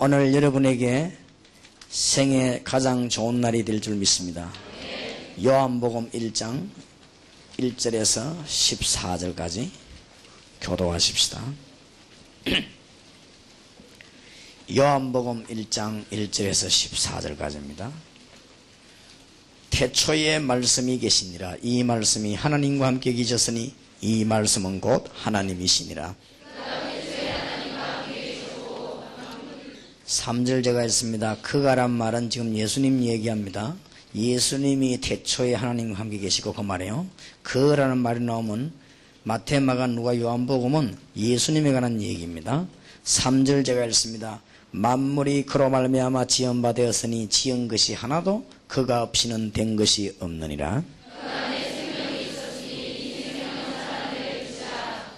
오늘 여러분에게 생애 가장 좋은 날이 될 줄 믿습니다. 요한복음 1장 1절에서 14절까지 교도하십시다. 요한복음 1장 1절에서 14절까지입니다. 태초에 말씀이 계시니라. 이 말씀이 하나님과 함께 계셨으니 이 말씀은 곧 하나님이시니라. 3절 제가 했습니다. 그가란 말은 지금 예수님 얘기합니다. 예수님이 태초에 하나님과 함께 계시고 그 말이에요. 그라는 말이 나오면 마태, 마가, 누가, 요한복음은 예수님에 관한 얘기입니다. 3절 제가 했습니다. 만물이 그로 말미암아 지은 바 되었으니 지은 것이 하나도 그가 없이는 된 것이 없느니라.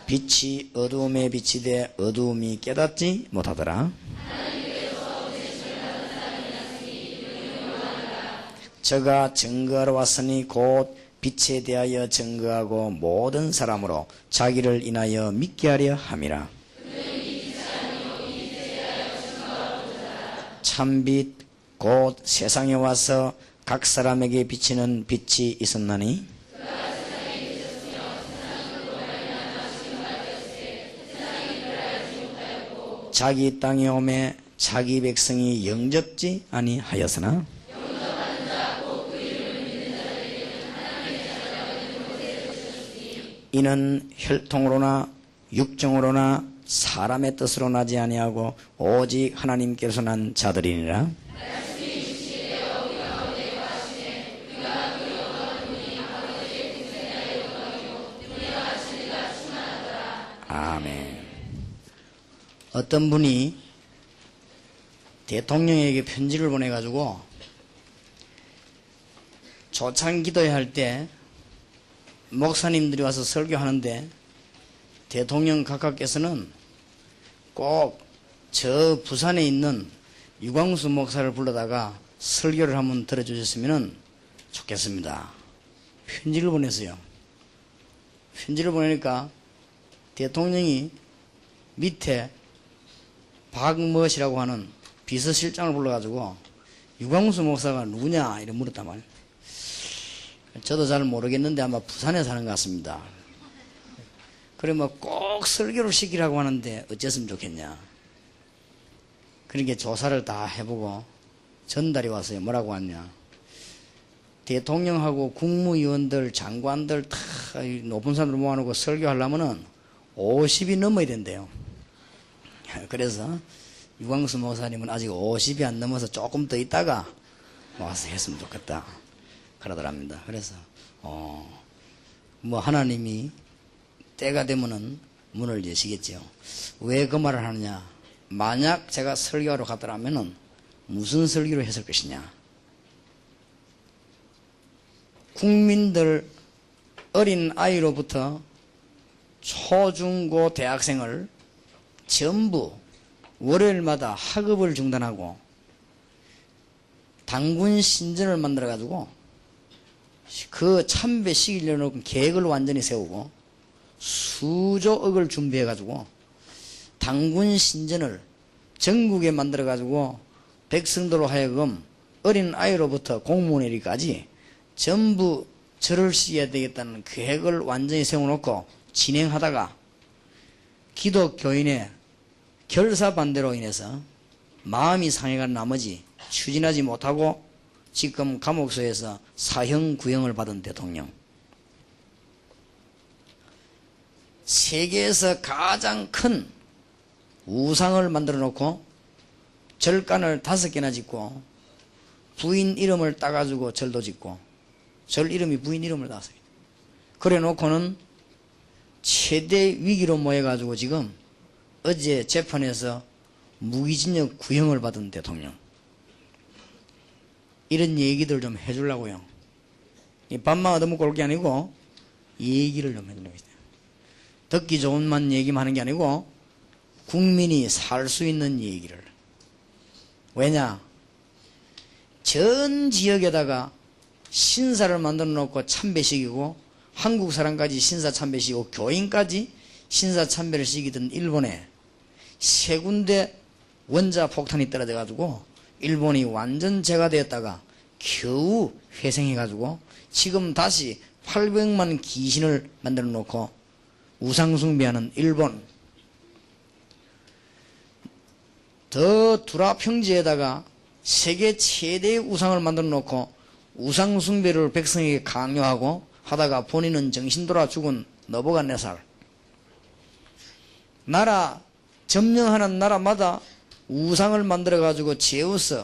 빛이 어두움에 비치되 어두움이 깨닫지 못하더라. 저가 증거하러 왔으니 곧 빛에 대하여 증거하고 모든 사람으로 자기를 인하여 믿게 하려 함이라. 참빛 곧 세상에 와서 각 사람에게 비치는 빛이 있었나니 자기 땅에 오매 자기 백성이 영접지 아니하였으나 이는 혈통으로나 육정으로나 사람의 뜻으로 나지 아니하고 오직 하나님께서 난 자들이니라. 아멘. 어떤 분이 대통령에게 편지를 보내가지고 초창기도회 할 때 목사님들이 와서 설교하는데 대통령 각하께서는 꼭 저 부산에 있는 유광수 목사를 불러다가 설교를 한번 들어주셨으면 좋겠습니다. 편지를 보냈어요. 편지를 보내니까 대통령이 밑에 박무엇이라고 하는 비서실장을 불러가지고 유광수 목사가 누구냐 이렇게 물었단 말이에요. 저도 잘 모르겠는데 아마 부산에 사는 것 같습니다. 그래 뭐 꼭 설교를 시키라고 하는데 어쨌으면 좋겠냐. 그러니까 조사를 다 해보고 전달이 왔어요. 뭐라고 왔냐. 대통령하고 국무위원들 장관들 다 높은 사람들 모아놓고 설교하려면은 50이 넘어야 된대요. 그래서 유광수 목사님은 아직 50이 안 넘어서 조금 더 있다가 와서 했으면 좋겠다 그러더랍니다. 그래서 뭐 하나님이 때가 되면은 문을 여시겠죠. 왜 그 말을 하느냐. 만약 제가 설교하러 갔더라면은 무슨 설교를 했을 것이냐. 국민들 어린 아이로부터 초중고 대학생을 전부 월요일마다 학업을 중단하고 당군 신전을 만들어 가지고 그 참배 시기를 놓고 계획을 완전히 세우고 수조억을 준비해 가지고 당군 신전을 전국에 만들어 가지고 백성들로 하여금 어린 아이로부터 공무원에게까지 전부 절을 시켜야 되겠다는 계획을 완전히 세워놓고 진행하다가 기독교인의 결사 반대로 인해서 마음이 상해간 나머지 추진하지 못하고 지금 감옥소에서 사형 구형을 받은 대통령. 세계에서 가장 큰 우상을 만들어 놓고 절간을 5개나 짓고 부인 이름을 따가지고 절도 짓고 절 이름이 부인 이름을 따서 그래 놓고는 최대 위기로 모여가지고 지금 어제 재판에서 무기징역 구형을 받은 대통령. 이런 얘기들 좀 해주려고요. 이 밥만 얻어먹고 올 게 아니고 이 얘기를 좀 해주려고 있어요. 듣기 좋은만 얘기만 하는 게 아니고 국민이 살 수 있는 얘기를. 왜냐? 전 지역에다가 신사를 만들어 놓고 참배식이고 한국 사람까지 신사 참배식이고 교인까지 신사 참배를 시키던 일본에 세 군데 원자 폭탄이 떨어져 가지고 일본이 완전 제거되었다가 겨우 회생해 가지고 지금 다시 800만 귀신을 만들어 놓고 우상숭배하는 일본, 더 두라 평지에다가 세계 최대의 우상을 만들어 놓고 우상숭배를 백성에게 강요하고 하다가 본인은 정신 돌아 죽은 너부갓네살. 나라 점령하는 나라마다 우상을 만들어 가지고 제우스,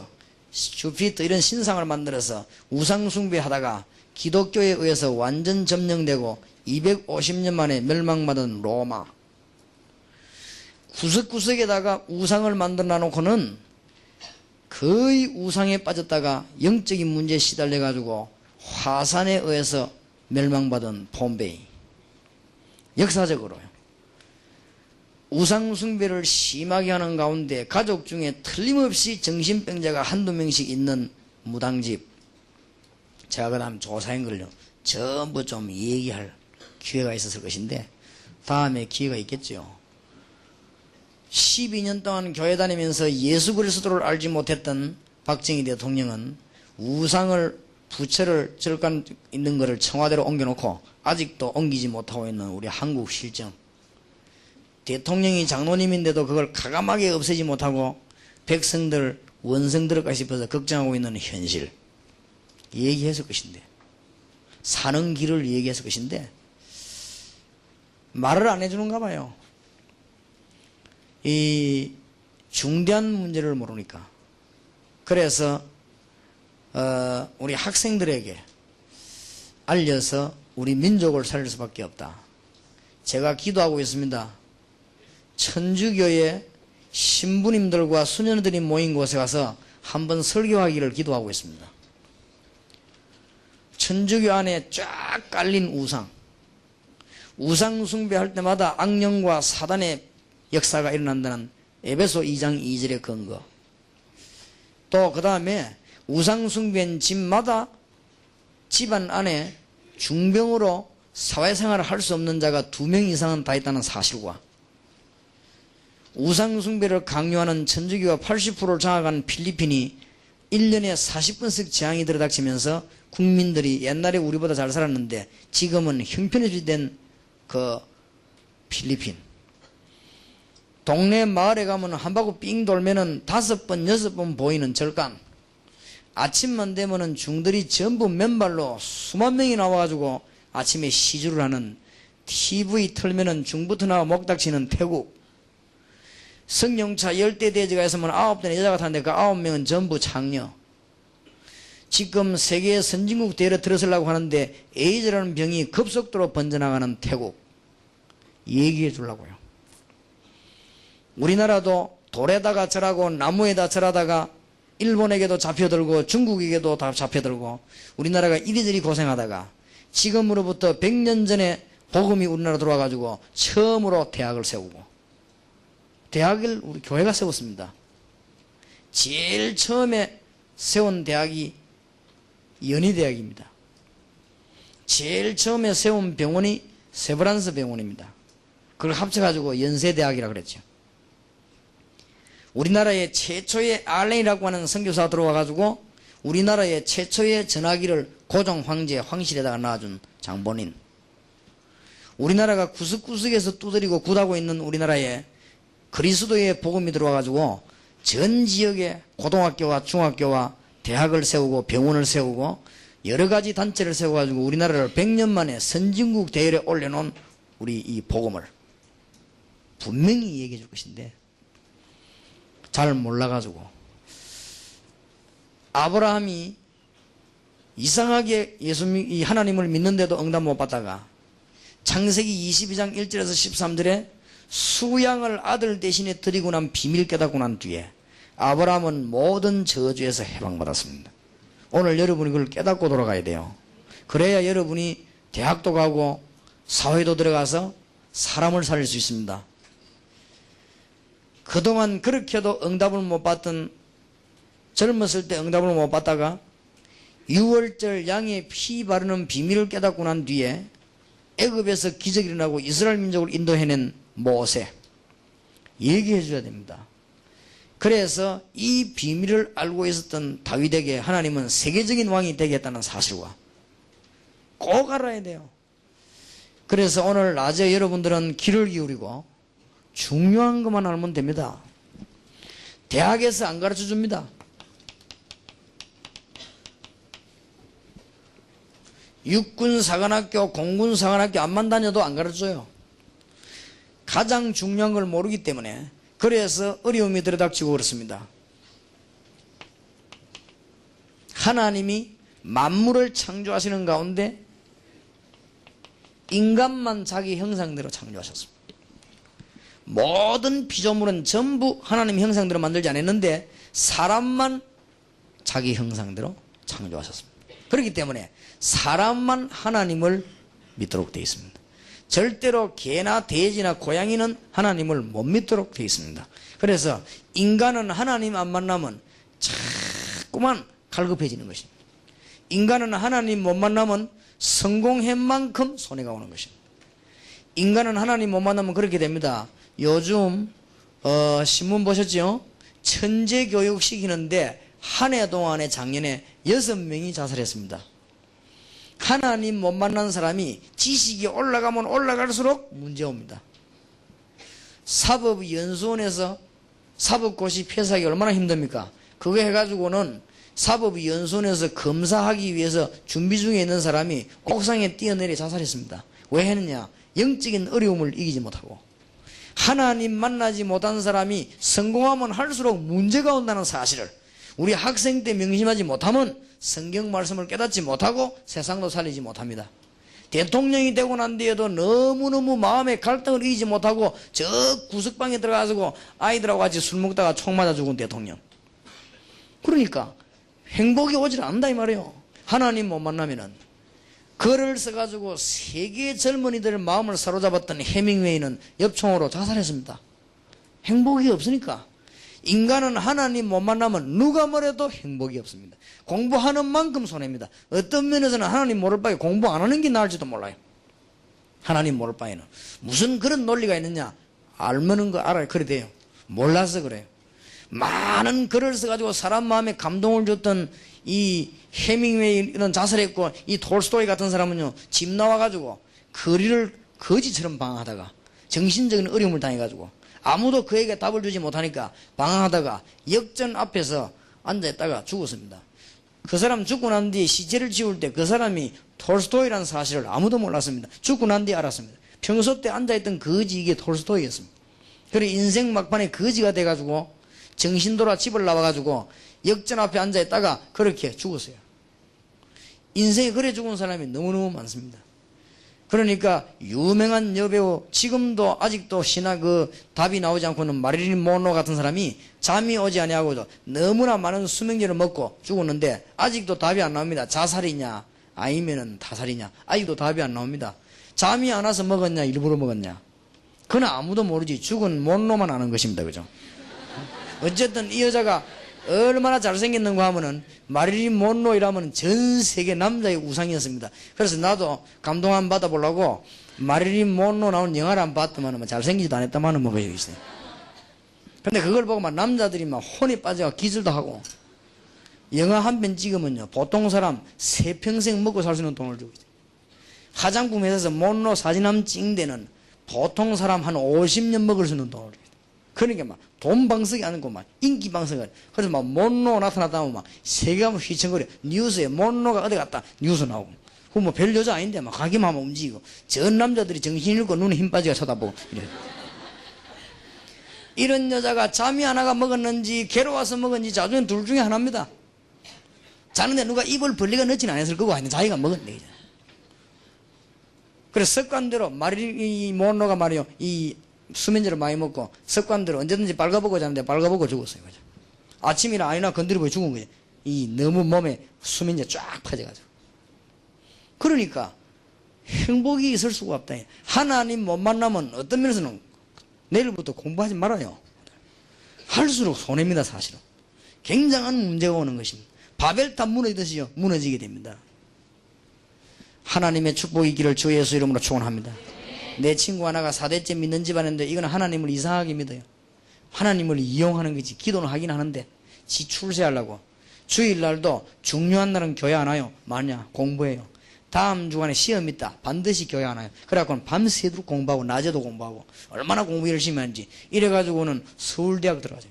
주피터 이런 신상을 만들어서 우상숭배하다가 기독교에 의해서 완전 점령되고 250년 만에 멸망받은 로마. 구석구석에다가 우상을 만들어 놓고는 거의 우상에 빠졌다가 영적인 문제에 시달려 가지고 화산에 의해서 멸망받은 폼베이. 역사적으로요. 우상숭배를 심하게 하는 가운데 가족 중에 틀림없이 정신병자가 한두 명씩 있는 무당집, 제가 그 다음 조사한 걸요 전부 좀 얘기할 기회가 있었을 것인데 다음에 기회가 있겠죠. 12년 동안 교회 다니면서 예수 그리스도를 알지 못했던 박정희 대통령은 우상을, 부처를 절간 있는 것을 청와대로 옮겨놓고 아직도 옮기지 못하고 있는 우리 한국 실정. 대통령이 장로님인데도 그걸 가감하게 없애지 못하고 백성들 원성 들을까 싶어서 걱정하고 있는 현실 얘기했을 것인데, 사는 길을 얘기했을 것인데 말을 안 해주는가 봐요. 이 중대한 문제를 모르니까. 그래서 우리 학생들에게 알려서 우리 민족을 살릴 수밖에 없다. 제가 기도하고 있습니다. 천주교의 신부님들과 수녀들이 모인 곳에 가서 한번 설교하기를 기도하고 있습니다. 천주교 안에 쫙 깔린 우상 숭배할 때마다 악령과 사단의 역사가 일어난다는 에베소 2장 2절의 근거. 또 그 다음에 우상 숭배한 집마다 집안 안에 중병으로 사회생활을 할 수 없는 자가 2명 이상은 다 있다는 사실과 우상 숭배를 강요하는 천주교가 80%를 장악한 필리핀이 1년에 40번씩 재앙이 들어닥치면서 국민들이 옛날에 우리보다 잘 살았는데 지금은 형편없이 그 필리핀. 동네 마을에 가면 한 바퀴 삥 돌면은 5번, 6번 보이는 절간. 아침만 되면은 중들이 전부 맨발로 수만 명이 나와가지고 아침에 시주를 하는, TV 틀면은 중부터 나와 목닥치는 태국. 성령차 10대 대지가 있으면 9대는 여자가 타는데 그 9명은 전부 창녀. 지금 세계 선진국 대회를 들어서려고 하는데 에이즈라는 병이 급속도로 번져나가는 태국. 얘기해 주려고요. 우리나라도 돌에다가 절하고 나무에다 절하다가 일본에게도 잡혀들고 중국에게도 다 잡혀들고 우리나라가 이리저리 고생하다가 지금으로부터 100년 전에 복음이 우리나라 들어와가지고 처음으로 대학을 세우고, 대학을 우리 교회가 세웠습니다. 제일 처음에 세운 대학이 연희대학입니다. 제일 처음에 세운 병원이 세브란스 병원입니다. 그걸 합쳐가지고 연세대학이라 그랬죠. 우리나라의 최초의 알렌이라고 하는 선교사가 들어와가지고 우리나라의 최초의 전화기를 고종 황제 황실에다가 놔준 장본인. 우리나라가 구석구석에서 두드리고 굿하고 있는 우리나라에 그리스도의 복음이 들어와가지고 전 지역에 고등학교와 중학교와 대학을 세우고 병원을 세우고 여러 가지 단체를 세워가지고 우리나라를 100년 만에 선진국 대열에 올려놓은 우리 이 복음을 분명히 얘기해 줄 것인데 잘 몰라가지고 아브라함이 이상하게 이 하나님을 믿는데도 응답 못 받다가 창세기 22장 1절에서 13절에 수양을 아들 대신에 드리고 난 비밀 깨닫고 난 뒤에 아브라함은 모든 저주에서 해방받았습니다. 오늘 여러분이 그걸 깨닫고 돌아가야 돼요. 그래야 여러분이 대학도 가고 사회도 들어가서 사람을 살릴 수 있습니다. 그동안 그렇게도 응답을 못 받던, 젊었을 때 응답을 못 받다가 6월절 양의 피 바르는 비밀을 깨닫고 난 뒤에 애굽에서 기적이 일어나고 이스라엘 민족을 인도해낸 모세 얘기해 줘야 됩니다. 그래서 이 비밀을 알고 있었던 다윗에게 하나님은 세계적인 왕이 되겠다는 사실과 꼭 알아야 돼요. 그래서 오늘 낮에 여러분들은 귀를 기울이고 중요한 것만 알면 됩니다. 대학에서 안 가르쳐 줍니다. 육군사관학교, 공군사관학교 안만 다녀도 안 가르쳐줘요. 가장 중요한 걸 모르기 때문에 그래서 어려움이 들어닥치고 그렇습니다. 하나님이 만물을 창조하시는 가운데 인간만 자기 형상대로 창조하셨습니다. 모든 피조물은 전부 하나님 형상대로 만들지 않았는데 사람만 자기 형상대로 창조하셨습니다. 그렇기 때문에 사람만 하나님을 믿도록 되어 있습니다. 절대로 개나 돼지나 고양이는 하나님을 못 믿도록 되어 있습니다. 그래서 인간은 하나님 안 만나면 자꾸만 갈급해지는 것입니다. 인간은 하나님 못 만나면 성공한 만큼 손해가 오는 것입니다. 인간은 하나님 못 만나면 그렇게 됩니다. 요즘 신문 보셨죠? 천재 교육 시키는데 한 해 동안에 작년에 6명이 자살했습니다. 하나님 못 만난 사람이 지식이 올라가면 올라갈수록 문제옵니다. 사법연수원에서 사법고시 폐사하기 얼마나 힘듭니까? 그거 해가지고는 사법연수원에서 검사하기 위해서 준비 중에 있는 사람이 옥상에 뛰어내려 자살했습니다. 왜 했느냐? 영적인 어려움을 이기지 못하고. 하나님 만나지 못한 사람이 성공하면 할수록 문제가 온다는 사실을 우리 학생 때 명심하지 못하면 성경 말씀을 깨닫지 못하고 세상도 살리지 못합니다. 대통령이 되고 난 뒤에도 너무너무 마음의 갈등을 이기지 못하고 저 구석방에 들어가서 아이들하고 같이 술 먹다가 총 맞아 죽은 대통령. 그러니까 행복이 오질 않는다 이 말이에요. 하나님 못 만나면은. 글을 써가지고 세계 젊은이들 마음을 사로잡았던 해밍웨이는 엽총으로 자살했습니다. 행복이 없으니까. 인간은 하나님 못 만나면 누가 뭐래도 행복이 없습니다. 공부하는 만큼 손해입니다. 어떤 면에서는 하나님 모를 바에 공부 안 하는 게 나을지도 몰라요. 하나님 모를 바에는. 무슨 그런 논리가 있느냐? 알면은 거 알아요. 그래 돼요. 몰라서 그래요. 많은 글을 써가지고 사람 마음에 감동을 줬던 이 해밍웨이는 자살했고 이 톨스토이 같은 사람은요 집 나와가지고 거리를 거지처럼 방황하다가 정신적인 어려움을 당해가지고 아무도 그에게 답을 주지 못하니까 방황하다가 역전 앞에서 앉아있다가 죽었습니다. 그 사람 죽고 난 뒤에 시체를 지울 때 그 사람이 톨스토이라는 사실을 아무도 몰랐습니다. 죽고 난 뒤에 알았습니다. 평소 때 앉아있던 거지 이게 톨스토이였습니다. 그래 인생 막판에 거지가 돼가지고 정신 돌아 집을 나와가지고 역전 앞에 앉아있다가 그렇게 죽었어요. 인생에 그래 죽은 사람이 너무너무 많습니다. 그러니까 유명한 여배우 지금도 아직도 신화 답이 나오지 않고는 마릴린 monroe 같은 사람이 잠이 오지 아니하고 너무나 많은 수면제를 먹고 죽었는데 아직도 답이 안 나옵니다. 자살이냐 아니면은 타살이냐 아직도 답이 안 나옵니다. 잠이 안 와서 먹었냐 일부러 먹었냐 그건 아무도 모르지. 죽은 monroe만 아는 것입니다. 그죠? 어쨌든 이 여자가 얼마나 잘생겼는가 하면은 마릴린 monroe이라면 전 세계 남자의 우상이었습니다. 그래서 나도 감동 한번 받아보려고 마릴린 monroe 나온 영화를 한번 봤더만 잘생기지도 않았다마는 뭐 그러고 있어요. 근데 그걸 보고 막 남자들이 막 혼이 빠져가 기절도 하고 영화 한 편 찍으면요 보통 사람 세 평생 먹고 살 수 있는 돈을 주고 있어요. 화장품 회사에서 monroe 사진 한번 찍는 데는 보통 사람 한 50년 먹을 수 있는 돈을 주고 있어요. 그러니까 막 돈 방석이 아니고 막 인기 방석을 그래서 막 monroe 나타났다 하면 막 세계가 휘청거려. 뉴스에 monroe가 어디 갔다 뉴스 나오고 그 뭐 별 여자 아닌데 막 가기만 하면 움직이고 전 남자들이 정신 잃고 눈에 힘 빠지게 쳐다보고 이래. 이런 여자가 잠이 하나가 먹었는지 괴로워서 먹었는지 자주는 둘 중에 하나입니다. 자는데 누가 입을 벌리가 넣지는 않았을 거고 하여튼 자기가 먹었네. 그래서 습관대로 마릴린 monroe가 말이요 이 수면제를 많이 먹고 습관대로 언제든지 빨가보고 자는데 빨가보고 죽었어요. 그죠? 아침이나 아니나 건드리고 죽은 거예요. 이 너무 몸에 수면제 쫙 퍼져가지고. 그러니까 행복이 있을 수가 없다. 하나님 못 만나면 어떤 면에서는 내일부터 공부하지 말아요. 할수록 손해입니다. 사실은. 굉장한 문제가 오는 것입니다. 바벨탑 무너지듯이요 무너지게 됩니다. 하나님의 축복이 있기를 주 예수 이름으로 축원합니다. 내 친구 하나가 4대째 믿는 집안인데 이건 하나님을 이상하게 믿어요. 하나님을 이용하는 거지. 기도는 하긴 하는데 지 출세하려고. 주일날도 중요한 날은 교회 안 와요. 마냐 공부해요. 다음 주간에 시험 있다. 반드시 교회 안 와요. 그래갖고는 밤새도록 공부하고 낮에도 공부하고 얼마나 공부 열심히 하는지. 이래가지고는 서울대학 들어가죠.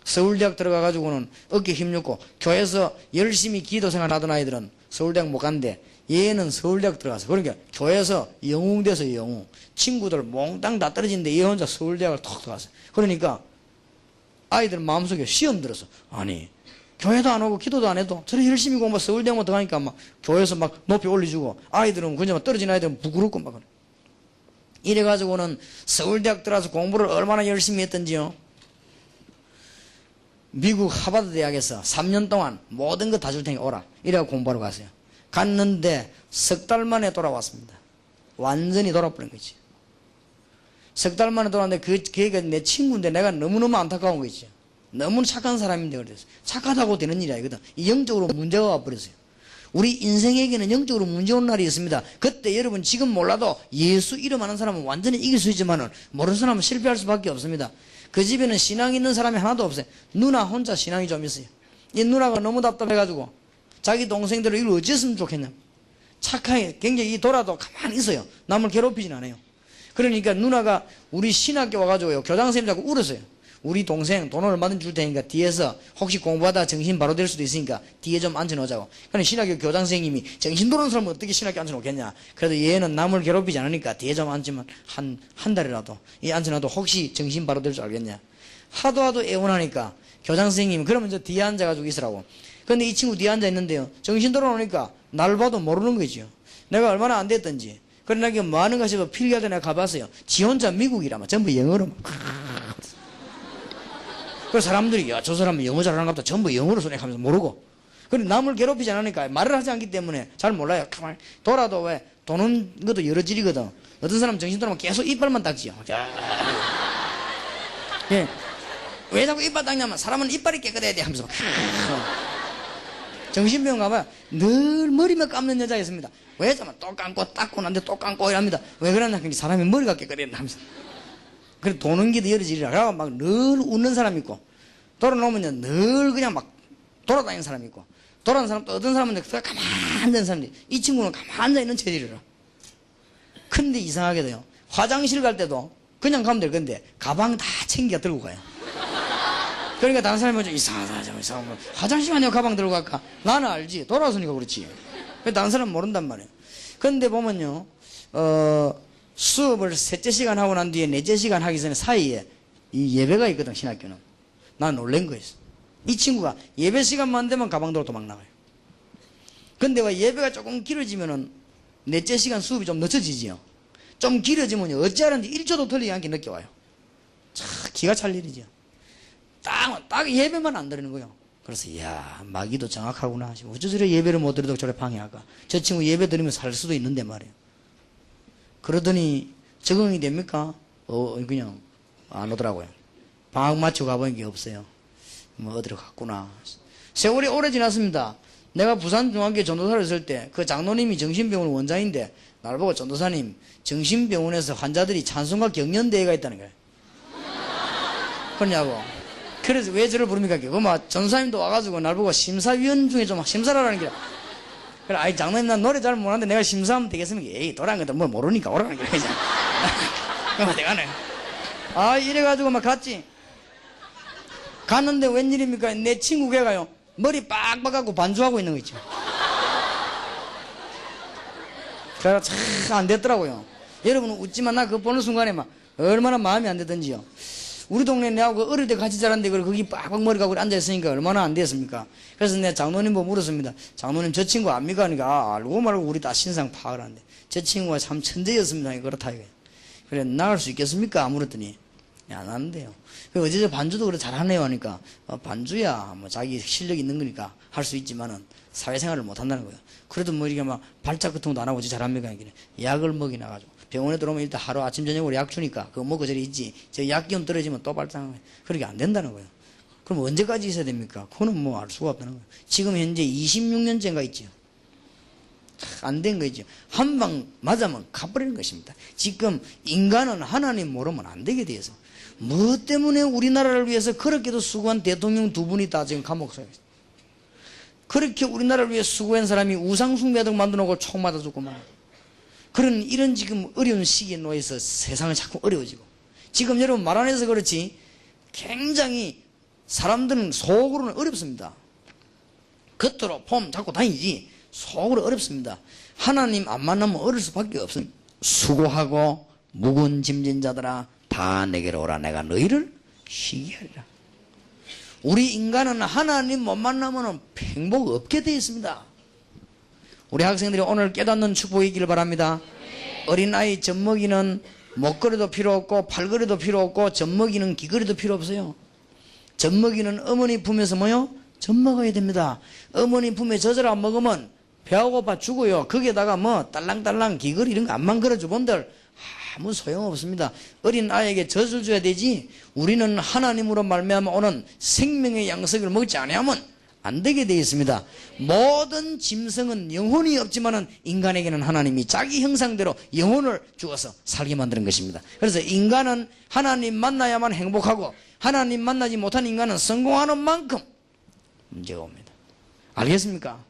서울대학 들어가가지고는 어깨 힘줬고 교회에서 열심히 기도 생활하던 아이들은 서울대학 못 간대. 얘는 서울대학 들어가서 그러니까 교회에서 영웅돼서 영웅. 친구들 몽땅 다 떨어지는데 얘 혼자 서울대학을 톡 들어갔어. 그러니까 아이들 마음속에 시험 들었어. 아니 교회도 안 오고 기도도 안 해도 저렇게 열심히 공부 서울대학만 들어가니까 막 교회에서 막 높이 올려주고 아이들은 그냥 떨어진 아이들은 부끄럽고 막 그래. 이래가지고는 서울대학 들어가서 공부를 얼마나 열심히 했던지요. 미국 하버드 대학에서 3년 동안 모든 거 다 줄 테니까 오라. 이래가 공부하러 갔어요. 갔는데 석 달 만에 돌아왔습니다. 완전히 돌아버린 거지. 석 달 만에 돌아왔는데 걔가 내 친구인데 내가 너무너무 안타까운 거 있죠. 너무 착한 사람인데 그래서 착하다고 되는 일이 아니거든. 영적으로 문제가 와버렸어요. 우리 인생에게는 영적으로 문제 온 날이 있습니다. 그때 여러분 지금 몰라도 예수 이름 아는 사람은 완전히 이길 수 있지만은 모르는 사람은 실패할 수밖에 없습니다. 그 집에는 신앙 있는 사람이 하나도 없어요. 누나 혼자 신앙이 좀 있어요. 이 누나가 너무 답답해가지고 자기 동생들을 이걸 어찌했으면 좋겠냐. 착하게 굉장히 돌아도 가만히 있어요. 남을 괴롭히진 않아요. 그러니까 누나가 우리 신학교 와가지고요 교장선생님 자꾸 울었어요. 우리 동생 돈 얼마든지 줄 테니까 뒤에서 혹시 공부하다 정신 바로 될 수도 있으니까 뒤에 좀 앉혀놓자고. 그러니까 신학교 교장선생님이 정신 돌아오는 사람은 어떻게 신학교 앉혀놓겠냐. 그래도 얘는 남을 괴롭히지 않으니까 뒤에 좀 앉으면 한 달이라도 이 앉혀놔도 혹시 정신 바로 될 줄 알겠냐. 하도 애원하니까 교장선생님이 그러면 저 뒤에 앉아가지고 있으라고. 근데 이 친구 뒤에 앉아 있는데요 정신 돌아오니까 날 봐도 모르는 거죠. 내가 얼마나 안 됐던지. 그러나 이게 뭐 하는가 싶어 필기하다 내가 가봤어요. 지 혼자 미국이라면 전부 영어로 막. 그 사람들이 야 저 사람은 영어 잘하는가 보다 전부 영어로 소리하면서 모르고. 그런데 남을 괴롭히지 않으니까 말을 하지 않기 때문에 잘 몰라요. 가만히 돌아도 왜 도는 것도 여러 질이거든. 어떤 사람 정신 돌아오면 계속 이빨만 닦지요. 예. 왜 자꾸 이빨 닦냐면 사람은 이빨이 깨끗해야 돼 하면서 정신병원 가봐요. 늘 머리만 감는 여자가 있습니다. 왜 자면 또 감고 닦고 난데 또 감고 이랍니다. 왜 그러냐 사람이 머리가 깨끗해야 된다 하면서. 그래 도는 게 여러 질이라. 그래가 막 늘 웃는 사람 있고 돌아놓으면요 늘 그냥 막 돌아다니는 사람 있고 돌아다니는 사람 또 어떤 사람은 가만히 앉아있는 사람이. 이 친구는 가만히 앉아있는 체질이라. 근데 이상하게도요 화장실 갈 때도 그냥 가면 될 건데 가방 다 챙겨 들고 가요. 그러니까 다른 사람이 좀 이상하다 화장실 아니야 가방 들고 갈까. 나는 알지 돌아서니까 그렇지. 다른 사람은 모른단 말이에요. 근데 보면요 수업을 셋째 시간 하고 난 뒤에 넷째 시간 하기 전에 사이에 이 예배가 있거든 신학교는. 난 놀란 거였어. 이 친구가 예배 시간만 되면 가방 들고 도망 나가요. 근데 왜 예배가 조금 길어지면은 넷째 시간 수업이 좀 늦어지지요. 좀 길어지면요 어찌하는지 1초도 틀리지 않게 늦게 와요. 참 기가 찰 일이죠. 딱 예배만 안 드리는 거예요. 그래서 이야 마귀도 정확하구나. 어쩌 저래 예배를 못 드려도 저래 방해할까. 저 친구 예배 드리면 살 수도 있는데 말이에요. 그러더니 적응이 됩니까? 그냥 안 오더라고요. 방학 마치고 가보는 게 없어요. 뭐 어디로 갔구나. 세월이 오래 지났습니다. 내가 부산중앙교회 전도사를 했을 때 그 장로님이 정신병원 원장인데 나를 보고 전도사님 정신병원에서 환자들이 찬송가 경연대회가 있다는 거예요. 그러냐고. 그래서 왜 저를 부릅니까? 막 전도사님도 와가지고 날 보고 심사위원 중에 좀 심사를 하라는 게. 그래, 아이, 장로님, 난 노래 잘 못하는데 내가 심사하면 되겠습니까? 에이, 도란 것도 뭘 모르니까 오라는 게. 그러면 내가네. 아, 이래가지고 막 갔지. 갔는데 웬일입니까? 내 친구 걔가요, 머리 빡빡하고 반주하고 있는 거 있죠. 그래서 참 안 됐더라고요. 여러분은 웃지만 나 그거 보는 순간에 막 얼마나 마음이 안 되던지요. 우리 동네 내하고 어릴 때 같이 자랐는데 거기 빡빡 머리가 앉아있으니까 얼마나 안 됐습니까? 그래서 내가 장로님 보고 물었습니다. 장로님 저 친구 압니까? 하니까 알고 말고 우리 다 신상 파악을 하는데 저 친구가 참 천재였습니다. 그렇다 이거예요. 그래 나을 수 있겠습니까? 물었더니 안 하는데요. 어제 저 반주도 그래 잘하네요 하니까 반주야 뭐 자기 실력 있는 거니까 할 수 있지만은 사회생활을 못 한다는 거예요. 그래도 뭐 이게 막 발작고통도 안 하고 잘합니까? 약을 먹이나가지고 병원에 들어오면 일단 하루 아침 저녁으로 약 주니까 그거 먹고 저리 있지. 저 약기운 떨어지면 또 발작하는 거예요. 그렇게 안 된다는 거예요. 그럼 언제까지 있어야 됩니까? 그거는 뭐 알 수가 없다는 거예요. 지금 현재 26년째인가 있죠. 안 된 거죠. 한 방 맞으면 가버리는 것입니다. 지금 인간은 하나님 모르면 안 되게 돼서 뭐 때문에 우리나라를 위해서 그렇게도 수고한 대통령 두 분이 다 지금 감옥 속에 있어요. 그렇게 우리나라를 위해 수고한 사람이 우상숭배하듯 만들어놓고 총 맞아 죽고 말. 그런 이런 지금 어려운 시기에 놓여서 세상은 자꾸 어려워지고, 지금 여러분 말 안 해서 그렇지 굉장히 사람들은 속으로는 어렵습니다. 겉으로 폼 잡고 다니지 속으로 어렵습니다. 하나님 안 만나면 어릴 수밖에 없습니다. 수고하고 무거운 짐진 자들아 다 내게로 오라. 내가 너희를 쉬게 하리라. 우리 인간은 하나님 못 만나면 행복 없게 되어 있습니다. 우리 학생들이 오늘 깨닫는 축복이길 바랍니다. 어린아이 젖먹이는 목걸이도 필요 없고 팔걸이도 필요 없고 젖먹이는 귀걸이도 필요 없어요. 젖먹이는 어머니 품에서 뭐요? 젖 먹어야 됩니다. 어머니 품에 젖을 안 먹으면 배가 고파 죽어요. 거기에다가 뭐 딸랑딸랑 귀걸이 이런 거 안만 걸어줘 본들 아무 소용없습니다. 어린 아이에게 젖을 줘야 되지, 우리는 하나님으로 말미암아 오는 생명의 양식을 먹지 않으면 안 되게 되어 있습니다. 모든 짐승은 영혼이 없지만은 인간에게는 하나님이 자기 형상대로 영혼을 주어서 살게 만드는 것입니다. 그래서 인간은 하나님 만나야만 행복하고, 하나님 만나지 못한 인간은 성공하는 만큼 문제가 옵니다. 알겠습니까?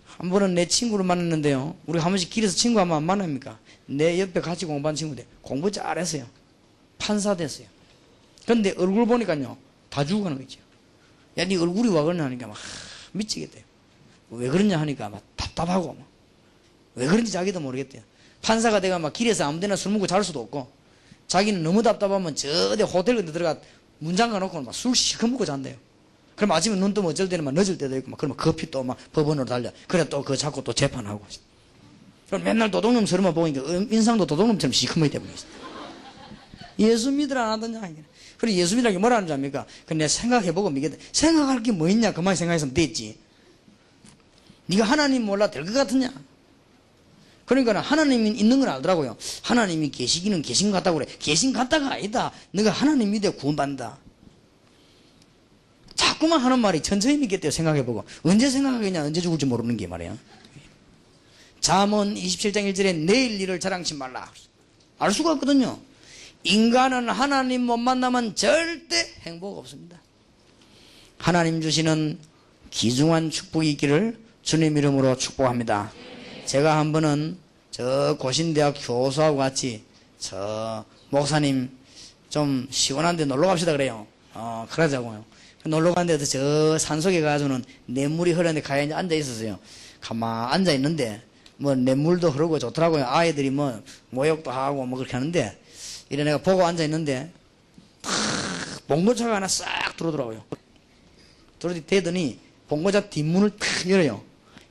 한 번은 내 친구를 만났는데요, 우리 한 번씩 길에서 친구 한번 만납니까? 내 옆에 같이 공부한 친구인데 공부 잘했어요. 판사 됐어요. 근데 얼굴 보니까요 다 죽어가는 거죠. 야, 네 얼굴이 와 그러냐 하니까 막 미치겠대요. 왜 그러냐 하니까 막 답답하고 막. 왜 그런지 자기도 모르겠대요. 판사가 내가 막 길에서 아무데나 술 먹고 잘 수도 없고, 자기는 너무 답답하면 저 어디 호텔 같은 데 들어가 문 잠가 놓고 막 술 시커 먹고 잔대요. 그럼 아침에 눈 뜨면 어쩔 때는 막 늦을 때도 있고 막, 그러면 커피 또 막 법원으로 달려. 그래 또 그거 잡고 또 재판하고. 그럼 맨날 도둑놈처럼만 보니까 인상도 도둑놈처럼 시커멓게 돼버렸어. 예수 믿으라 안 하더냐. 그래 예수 믿으라는 게 뭐라는 줄 압니까? 그 내가 생각해보고 믿겠다. 생각할 게 뭐 있냐? 그만 생각했으면 됐지. 네가 하나님 몰라 될 것 같으냐? 그러니까 하나님이 있는 건 알더라고요. 하나님이 계시기는 계신 것 같다고 그래. 계신 것 같다가 아니다. 너가 하나님 믿어 구원받는다. 자꾸만 하는 말이 천천히 믿겠대요. 생각해보고. 언제 생각하겠냐? 언제 죽을지 모르는 게 말이야. 잠언 27장 1절에 내일 일을 자랑치 말라. 알 수가 없거든요. 인간은 하나님 못 만나면 절대 행복 없습니다. 하나님 주시는 귀중한 축복이 있기를 주님 이름으로 축복합니다. 제가 한 번은 저 고신대학 교수하고 같이 저 목사님 좀 시원한 데 놀러 갑시다 그래요. 그러자고요. 놀러 갔는데 저 산속에 가서는 냇물이 흐르는데 가만히 앉아 있었어요. 가만 앉아 있는데 뭐 냇물도 흐르고 좋더라고요. 아이들이 뭐 모욕도 하고 뭐 그렇게 하는데, 이래 내가 보고 앉아 있는데 탁 봉고차가 하나 싹 들어오더라고요. 들어대더니 봉고차 뒷문을 탁 열어요.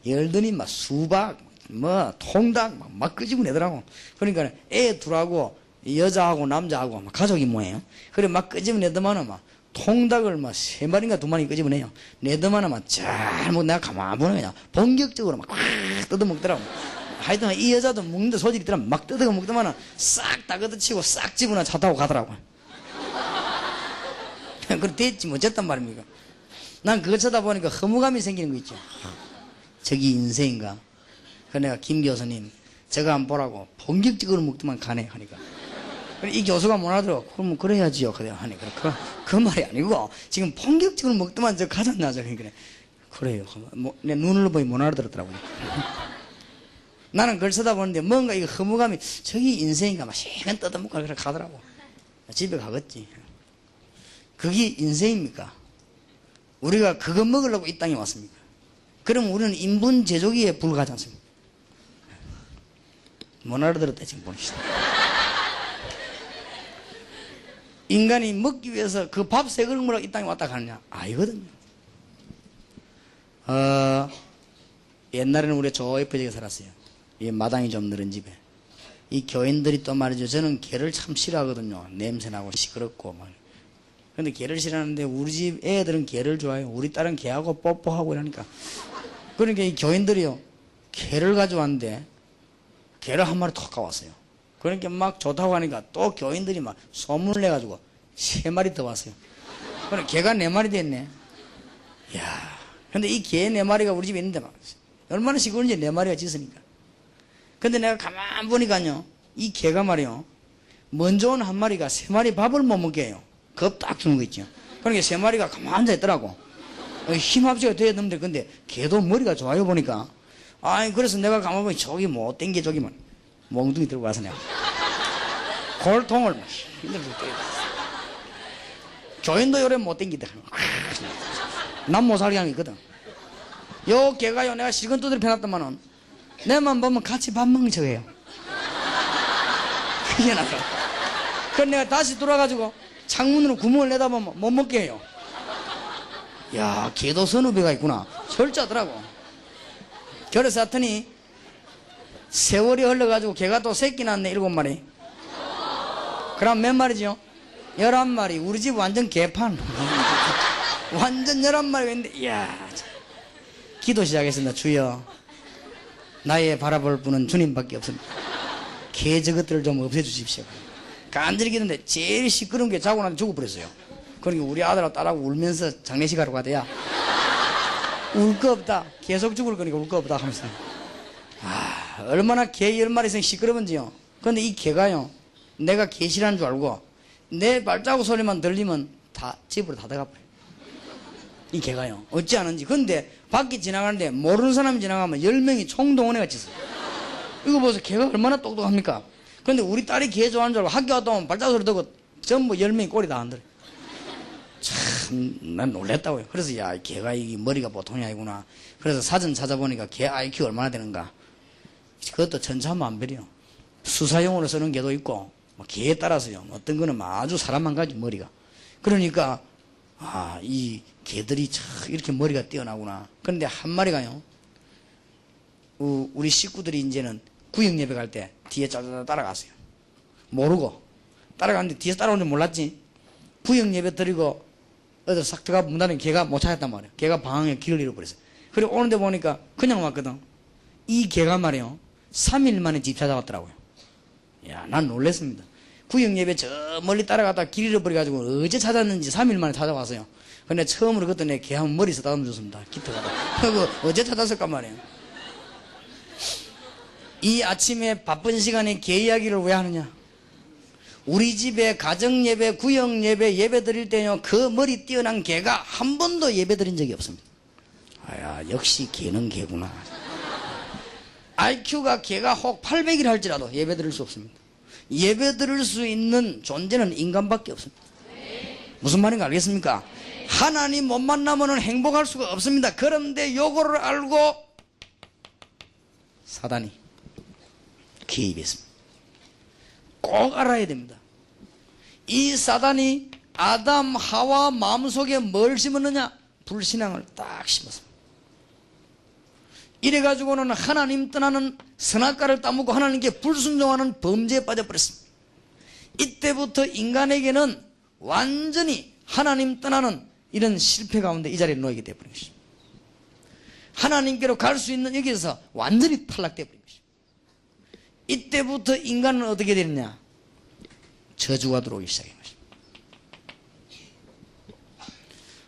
열더니 막 수박 뭐 통닭 막 끄집어내더라고. 그러니까 애 둘하고 여자하고 남자하고 막 가족이 뭐예요. 그래 막 끄집어내더만은 막 통닭을 막 3마리인가 2마리 끄집어내요. 내더만은 막 잘못 내가 가만 보면 그냥 본격적으로 막 뜯어먹더라고. 하여튼 이 여자도 먹는데 소질이 있더라. 막 뜯어 먹더만은 싹 다 걷어치고 싹 집어나 차 타고 가더라고. 그래 됐지 뭐 어쨌단 말입니까? 난 그거 쳐다보니까 허무감이 생기는 거 있죠. 저기 인생인가? 그 내가 김 교수님 제가 한번 보라고 본격적으로 먹더만 가네 하니까, 이 교수가 못 알아들어. 그럼 그래야지요 그래 하니까 그 말이 아니고 지금 본격적으로 먹더만 저 가졌나 저 그러니까 그래요. 내 눈으로 보니 못 알아들었더라고요. 나는 그걸 쳐다보는데 뭔가 이 허무감이, 저기 인생인가 막 시간 뜯어먹고 그래 가더라고. 집에 가겠지. 그게 인생입니까? 우리가 그거 먹으려고 이 땅에 왔습니까? 그럼 우리는 인분 제조기에 불과하지 않습니까? 못 알아들었다 지금 보니까. 인간이 먹기 위해서 그 밥 세 그릇 먹으려고 이 땅에 왔다 가느냐? 아니거든요. 옛날에는 우리가 저 예쁘게 살았어요. 이 마당이 좀 늘은 집에. 이 교인들이 또 말이죠. 저는 개를 참 싫어하거든요. 냄새나고 시끄럽고 막. 근데 개를 싫어하는데 우리 집 애들은 개를 좋아해요. 우리 딸은 개하고 뽀뽀하고 이러니까. 그러니까 이 교인들이요, 개를 가져왔는데 개를 한 마리 톡 가왔어요. 그러니까 막 좋다고 하니까 또 교인들이 막 소문을 내가지고 3마리 더 왔어요. 그럼 개가 4마리 됐네. 이야. 근데 이 개 4마리가 우리 집에 있는데 막 얼마나 시끄러운지 4마리가 짖으니까. 근데 내가 가만 보니까요, 이 개가 말이요, 먼저 온 한 마리가 세 마리 밥을 못 먹게 해요. 겁 딱 주는 거 있죠. 그러니까 세 마리가 가만히 앉아 있더라고. 힘 합치가 돼야 되는데, 근데 걔도 머리가 좋아요, 보니까. 아이, 그래서 내가 가만히 보니 저기 뭐 땡겨, 저기만. 몽둥이 들고 와서 내가. 골통을 막 힘들게 때려. 조인도 요래 못 땡기다. 난 못 살게 하는 게 있거든. 요 걔가요, 내가 실컷 두드려 패놨더만은, 내만 보면 같이 밥 먹는 척 해요. 그게 나서. 그래서 내가 다시 돌아가지고 창문으로 구멍을 내다보면 못 먹게 해요. 야, 걔도 선후배가 있구나. 철저하더라고. 그래서 하더니 세월이 흘러가지고 걔가 또 새끼 낳았네, 7마리. 그럼 몇 마리죠? 11마리. 우리 집 완전 개판. 완전 11마리가 있는데, 이야. 기도 시작했습니다. 주여, 나의 바라볼 분은 주님밖에 없습니다. 개 저것들을 좀 없애주십시오. 간절히 기도했는데 제일 시끄러운 게 자고 나서 죽어버렸어요. 그러니까 우리 아들하고 딸하고 울면서 장례식 하러 가대야. 울 거 없다. 계속 죽을 거니까 울 거 없다 하면서. 아, 얼마나 개 10마리 이상 시끄러운지요. 근데 이 개가요, 내가 개 싫어하는 줄 알고 내 발자국 소리만 들리면 다 집으로 다 들어가버려요. 이 개가요, 어찌 하는지. 근데 밖에 지나가는데 모르는 사람이 지나가면 10명이 총동원해 같이 있어요. 이거 보세요. 개가 얼마나 똑똑합니까? 근데 우리 딸이 개 좋아하는 줄 알고 학교 갔다 오면 발자국 소리 듣고 전부 10명이 꼬리 다 흔들어요. 참, 난 놀랬다고요. 그래서 야, 개가 이게 머리가 보통이 아니구나. 그래서 사전 찾아보니까 개 IQ 얼마나 되는가. 그것도 천차만별이요. 수사용으로 쓰는 개도 있고, 뭐 개에 따라서요. 어떤 거는 아주 사람 한 가지 머리가. 그러니까, 아, 이 개들이 참 이렇게 머리가 뛰어나구나. 그런데 한 마리가요, 우리 식구들이 이제는 구역 예배 갈 때 뒤에 짜자자 따라갔어요. 모르고. 따라갔는데 뒤에서 따라온 줄 몰랐지. 구역 예배 드리고 어디 싹 들어가 문 닫으면 걔가 못 찾았단 말이에요. 걔가 방황에 길을 잃어버렸어요. 그리고 오는데 보니까 그냥 왔거든. 이 걔가 말이에요, 3일 만에 집 찾아왔더라고요. 야, 난 놀랬습니다. 구역 예배 저 멀리 따라갔다 길 잃어버려가지고 어제 찾았는지 3일 만에 찾아왔어요. 근데 처음으로 그때 내 걔 한 머리 쓰다듬어 줬습니다. 기특하다. 그리고 어제 찾았을까 말이에요. 이 아침에 바쁜 시간에 개 이야기를 왜 하느냐? 우리 집에 가정예배, 구역예배 예배 드릴 때요, 그 머리 뛰어난 개가 한 번도 예배 드린 적이 없습니다. 아야, 역시 개는 개구나. IQ가 개가 혹 800일 할지라도 예배 드릴 수 없습니다. 예배 드릴 수 있는 존재는 인간밖에 없습니다. 무슨 말인가 알겠습니까? 하나님 못 만나면 행복할 수가 없습니다. 그런데 요거를 알고 사단이 개입했습니다. 꼭 알아야 됩니다. 이 사단이 아담 하와 마음속에 뭘 심었느냐? 불신앙을 딱 심었습니다. 이래가지고는 하나님 떠나는 선악과를 따먹고 하나님께 불순종하는 범죄에 빠져버렸습니다. 이때부터 인간에게는 완전히 하나님 떠나는 이런 실패 가운데 이 자리에 놓이게 되어버린 것입니다. 하나님께로 갈 수 있는 여기에서 완전히 탈락되어버린 것입니다. 이때부터 인간은 어떻게 되느냐? 저주가 들어오기 시작한 것입니다.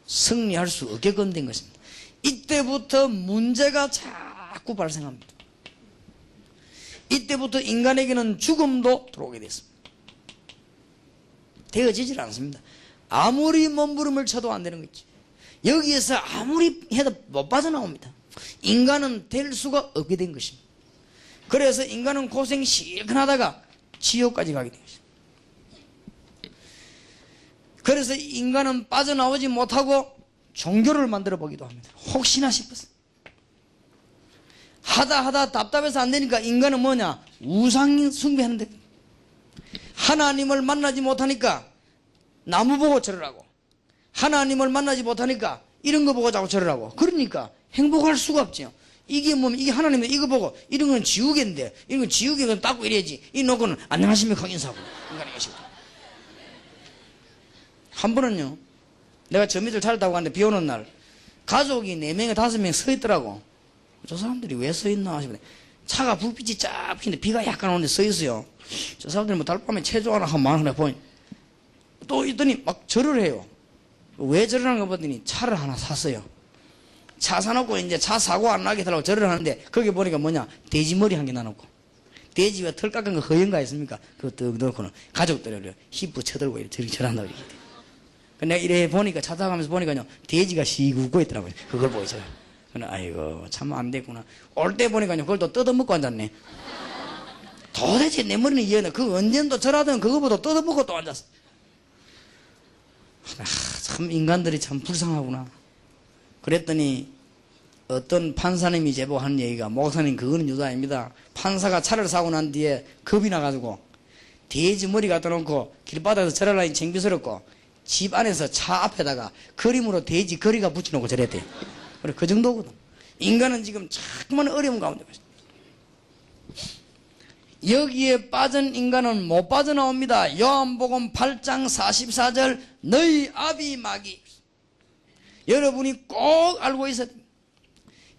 승리할 수 없게끔 된 것입니다. 이때부터 문제가 자꾸 발생합니다. 이때부터 인간에게는 죽음도 들어오게 됐습니다. 되어지질 않습니다. 아무리 몸부림을 쳐도 안 되는 거지. 여기에서 아무리 해도 못 빠져나옵니다. 인간은 될 수가 없게 된 것입니다. 그래서 인간은 고생 실컷 하다가 지옥까지 가게 된 것입니다. 그래서 인간은 빠져나오지 못하고 종교를 만들어 보기도 합니다. 혹시나 싶어서. 하다 답답해서 안 되니까 인간은 뭐냐? 우상 숭배하는데. 하나님을 만나지 못하니까 나무 보고 절하고, 하나님을 만나지 못하니까 이런 거 보고 자꾸 절하고, 그러니까 행복할 수가 없죠. 이게 뭐, 이게 하나님의 이거 보고, 이런 건 지우개인데, 이런 건 지우개가 닦고 이래야지. 이 놓고는 안녕하십니까 하고 인사하고. 인간의 것이고. 한 번은요, 내가 저 밑을 차를 타고 갔는데 비 오는 날, 가족이 4명에 5명 서 있더라고. 저 사람들이 왜 서 있나 싶은데, 차가 불빛이 쫙 피는데 비가 약간 오는데 서 있어요. 저 사람들이 뭐 달밤에 체조 하나 하면 많으나 보니, 또 있더니 막 절을 해요. 왜 절을 하는가 보더니 차를 하나 샀어요. 차 사놓고 이제 차 사고 안 나게 하려고 절을 하는데, 거기 보니까 뭐냐? 돼지머리 한 개 놔놓고, 돼지와 털 깎은 거 허연가 있습니까? 그거 떡 넣고는 가족들을 힙부 쳐들고 이렇게 저런다고 이렇게. 내가 이래 보니까 찾아가면서 보니까요, 돼지가 씩 웃고 있더라고요. 그걸 보이죠. 아이고, 참 안 됐구나. 올 때 보니까요, 그걸 또 뜯어먹고 앉았네. 도대체 내 머리는 이해나. 그 언젠도 저라든 그거보다 뜯어먹고 또 앉았어. 참 인간들이 참 불쌍하구나. 그랬더니 어떤 판사님이 제보한 얘기가, 목사님 그거는 유도 아닙니다. 판사가 차를 사고 난 뒤에 겁이 나가지고 돼지 머리 갖다 놓고 길바닥에서 저랄라니 창피스럽고 집 안에서 차 앞에다가 그림으로 돼지 거리가 붙여놓고 저랬대요. 그래, 그 정도거든. 인간은 지금 자꾸만 어려운 가운데 있어요. 여기에 빠진 인간은 못 빠져나옵니다. 요한복음 8장 44절 너희 아비 마귀. 여러분이 꼭 알고 있어야 됩니다.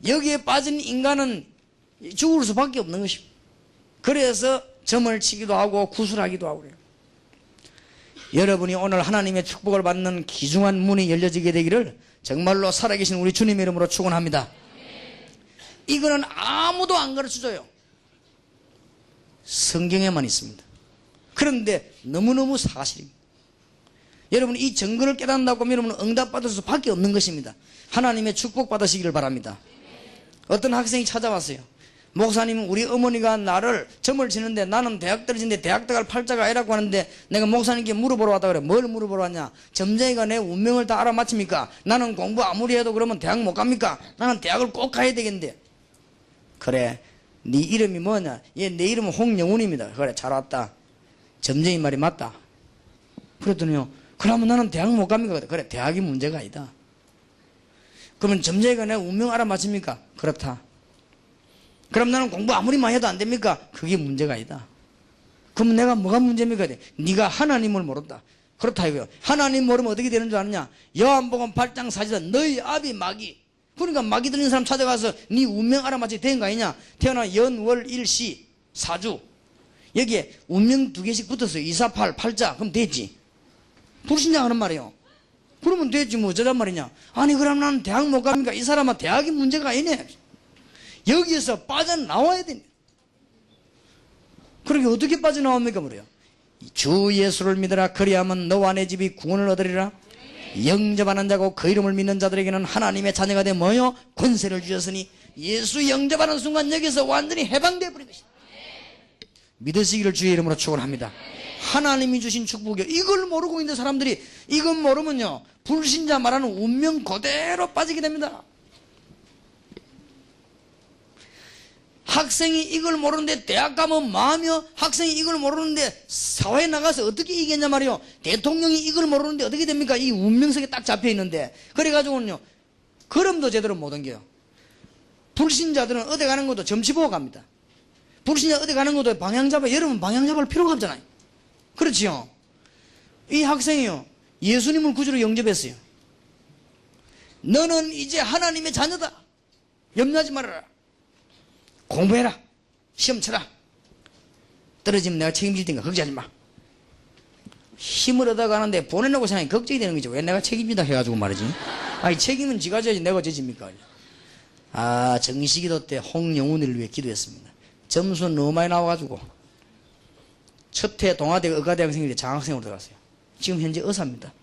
여기에 빠진 인간은 죽을 수밖에 없는 것입니다. 그래서 점을 치기도 하고 구술하기도 하고 그래요. 여러분이 오늘 하나님의 축복을 받는 귀중한 문이 열려지게 되기를 정말로 살아계신 우리 주님의 이름으로 축원합니다. 이거는 아무도 안 가르쳐줘요. 성경에만 있습니다. 그런데 너무너무 사실입니다. 여러분 이 정근을 깨닫는다고 하면 여러분은 응답받을 수밖에 없는 것입니다. 하나님의 축복 받으시기를 바랍니다. 어떤 학생이 찾아왔어요. 목사님, 우리 어머니가 나를 점을 치는데 나는 대학 떨어지는데 대학 들어갈 팔자가 아니라고 하는데 내가 목사님께 물어보러 왔다 그래. 뭘 물어보러 왔냐? 점쟁이가 내 운명을 다 알아맞힙니까? 나는 공부 아무리 해도 그러면 대학 못 갑니까? 나는 대학을 꼭 가야 되겠는데. 그래, 네 이름이 뭐냐? 예, 내 이름은 홍영훈입니다. 그래, 잘 왔다. 점쟁이 말이 맞다. 그랬더니요, 그러면 나는 대학 못 갑니까? 그래, 대학이 문제가 아니다. 그러면 점쟁이가 내 운명 알아맞힙니까? 그렇다. 그럼 나는 공부 아무리 많이 해도 안 됩니까? 그게 문제가 아니다. 그럼 내가 뭐가 문제입니까? 네가 하나님을 모른다. 그렇다 이거요. 하나님 모르면 어떻게 되는 줄 아느냐? 요한복음 8장 4절 너희 아비 마귀. 그러니까 마귀 들린 사람 찾아가서 네 운명 알아맞히 된 거 아니냐? 태어나 연, 월, 일, 시, 사주. 여기에 운명 2개씩 붙었어요. 2, 4, 8, 팔자. 그럼 됐지. 불신자 하는 말이에요. 그러면 됐지 뭐 어쩌단 말이냐? 아니 그럼 나는 대학 못 갑니까? 이 사람은 대학이 문제가 아니네. 여기에서 빠져나와야 됩니다. 그러게 어떻게 빠져나옵니까? 그래요. 주 예수를 믿으라. 그리하면 너와 내 집이 구원을 얻으리라. 영접하는 자고 그 이름을 믿는 자들에게는 하나님의 자녀가 되 뭐요? 권세를 주셨으니 예수 영접하는 순간 여기서 완전히 해방되어 버린 것이다. 믿으시기를 주의 이름으로 축원합니다. 하나님이 주신 축복이요. 이걸 모르고 있는 사람들이 이건 모르면요 불신자 말하는 운명 그대로 빠지게 됩니다. 학생이 이걸 모르는데 대학 가면 뭐하며, 학생이 이걸 모르는데 사회에 나가서 어떻게 이기겠냐 말이요. 대통령이 이걸 모르는데 어떻게 됩니까? 이 운명석에 딱 잡혀 있는데. 그래가지고는요 걸음도 제대로 못 옮겨요. 불신자들은 어디 가는 것도 점치 보고 갑니다. 불신자 어디 가는 것도 방향 잡아. 여러분 방향 잡을 필요가 없잖아요. 그렇지요. 이 학생이요 예수님을 구주로 영접했어요. 너는 이제 하나님의 자녀다. 염려하지 말아라. 공부해라. 시험 쳐라. 떨어지면 내가 책임질 테니까 걱정하지 마. 힘을 얻어가는데 보내려고 생각이 걱정이 되는 거죠. 왜 내가 책임지다 해가지고 말이지. 아니 책임은 지가 져야지 내가 져집니까? 아, 정시기도 때 홍영훈을 위해 기도했습니다. 점수 너무 많이 나와가지고 첫해 동아대 의과대학생인데 장학생으로 들어갔어요. 지금 현재 의사입니다.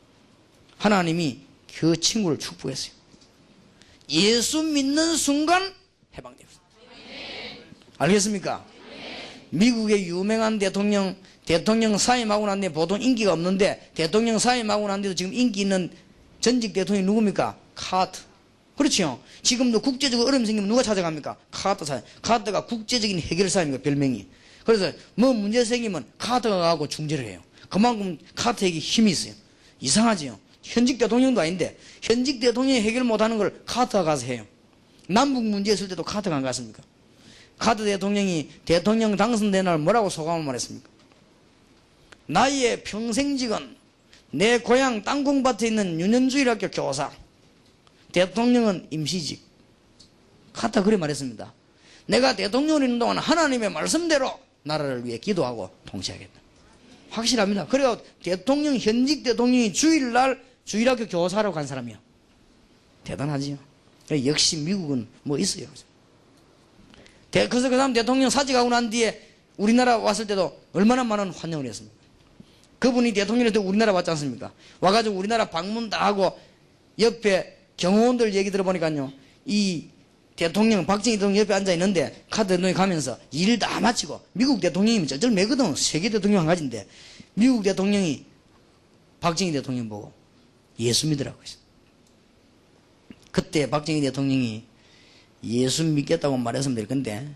하나님이 그 친구를 축복했어요. 예수 믿는 순간 해방됩니다. 알겠습니까? 미국의 유명한 대통령 사임하고 난 뒤에 보통 인기가 없는데 대통령 사임하고 난 뒤에도 지금 인기 있는 전직 대통령이 누굽니까? 카터. 그렇죠. 지금도 국제적으로 어려움 생기면 누가 찾아갑니까? 카터 사임. 카터가 국제적인 해결사입니다. 별명이. 그래서 뭐 문제 생기면 카터가 가고 중재를 해요. 그만큼 카터에게 힘이 있어요. 이상하지요. 현직 대통령도 아닌데 현직 대통령이 해결 못하는 걸 카터가 가서 해요. 남북 문제 있을 때도 카터가 안 갔습니까? 카터 대통령이 대통령 당선된 날 뭐라고 소감을 말했습니까? 나의 평생직은 내 고향 땅콩밭에 있는 윤현주일학교 교사, 대통령은 임시직. 카터 그래 말했습니다. 내가 대통령을 있는 동안 하나님의 말씀대로 나라를 위해 기도하고 통치하겠다. 확실합니다. 그래서 대통령, 현직 대통령이 주일날 주일학교 교사로 간 사람이야. 대단하지요. 역시 미국은 뭐 있어요. 그래서 그 다음 대통령 사직하고 난 뒤에 우리나라 왔을 때도 얼마나 많은 환영을 했습니까? 그분이 대통령이 또 우리나라 왔지 않습니까? 와가지고 우리나라 방문 다 하고 옆에 경호원들 얘기 들어보니까요, 이 대통령, 박정희 대통령 옆에 앉아 있는데 카드 대통령이 가면서 일 다 마치고, 미국 대통령이면 쩔쩔매거든. 세계 대통령 한 가지인데, 미국 대통령이 박정희 대통령 보고 예수 믿으라고 했어요. 그때 박정희 대통령이 예수 믿겠다고 말했으면 될 건데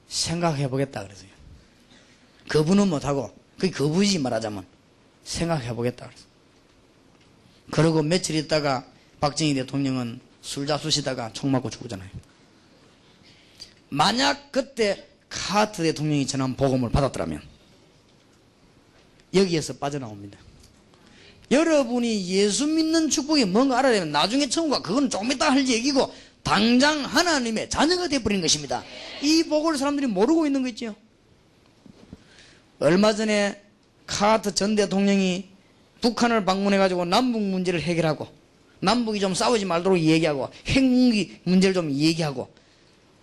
생각해 보겠다 그랬어요. 거부는 못하고, 그게 거부이지 말하자면 생각해 보겠다 그랬어요. 그러고 며칠 있다가 박정희 대통령은 술 잡수시다가 총 맞고 죽었잖아요. 만약 그때 카트 대통령이 전한 복음을 받았더라면 여기에서 빠져나옵니다. 여러분이 예수 믿는 축복이 뭔가 알아야 되면 나중에 천국과 그건 조금 이따 할 얘기고 당장 하나님의 자녀가 되어버린 것입니다. 이 복을 사람들이 모르고 있는 거 있죠. 얼마 전에 카트 전 대통령이 북한을 방문해가지고 남북 문제를 해결하고 남북이 좀 싸우지 말도록 얘기하고 핵무기 문제를 좀 얘기하고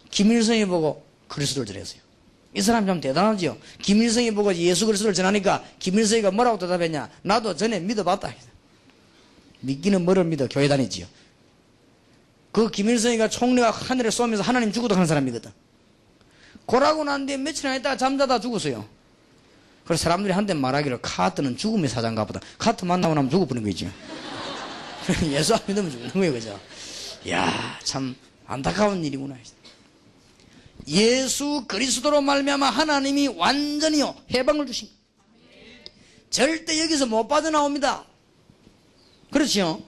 김일성이 보고 그리스도를 전했어요. 이 사람이 참 대단하죠. 김일성이 보고 예수 그리스도를 전하니까 김일성이가 뭐라고 대답했냐? 나도 전에 믿어봤다. 믿기는 뭐를 믿어? 교회 다니지요. 그 김일성이가 총리가 하늘에 쏘면서 하나님 죽어도 하는 사람이거든. 고라고 난 뒤에 며칠 안 있다가 잠자다 죽었어요. 그래서 사람들이 한때 말하기를 카트는 죽음의 사자인가 보다. 카트 만나고 나면 죽어버린 거지. 예수 안 믿으면 죽는 거예요. 그죠? 이야, 참 안타까운 일이구나. 예수 그리스도로 말미암아 하나님이 완전히요 해방을 주신 거예요. 절대 여기서 못 빠져나옵니다. 그렇죠?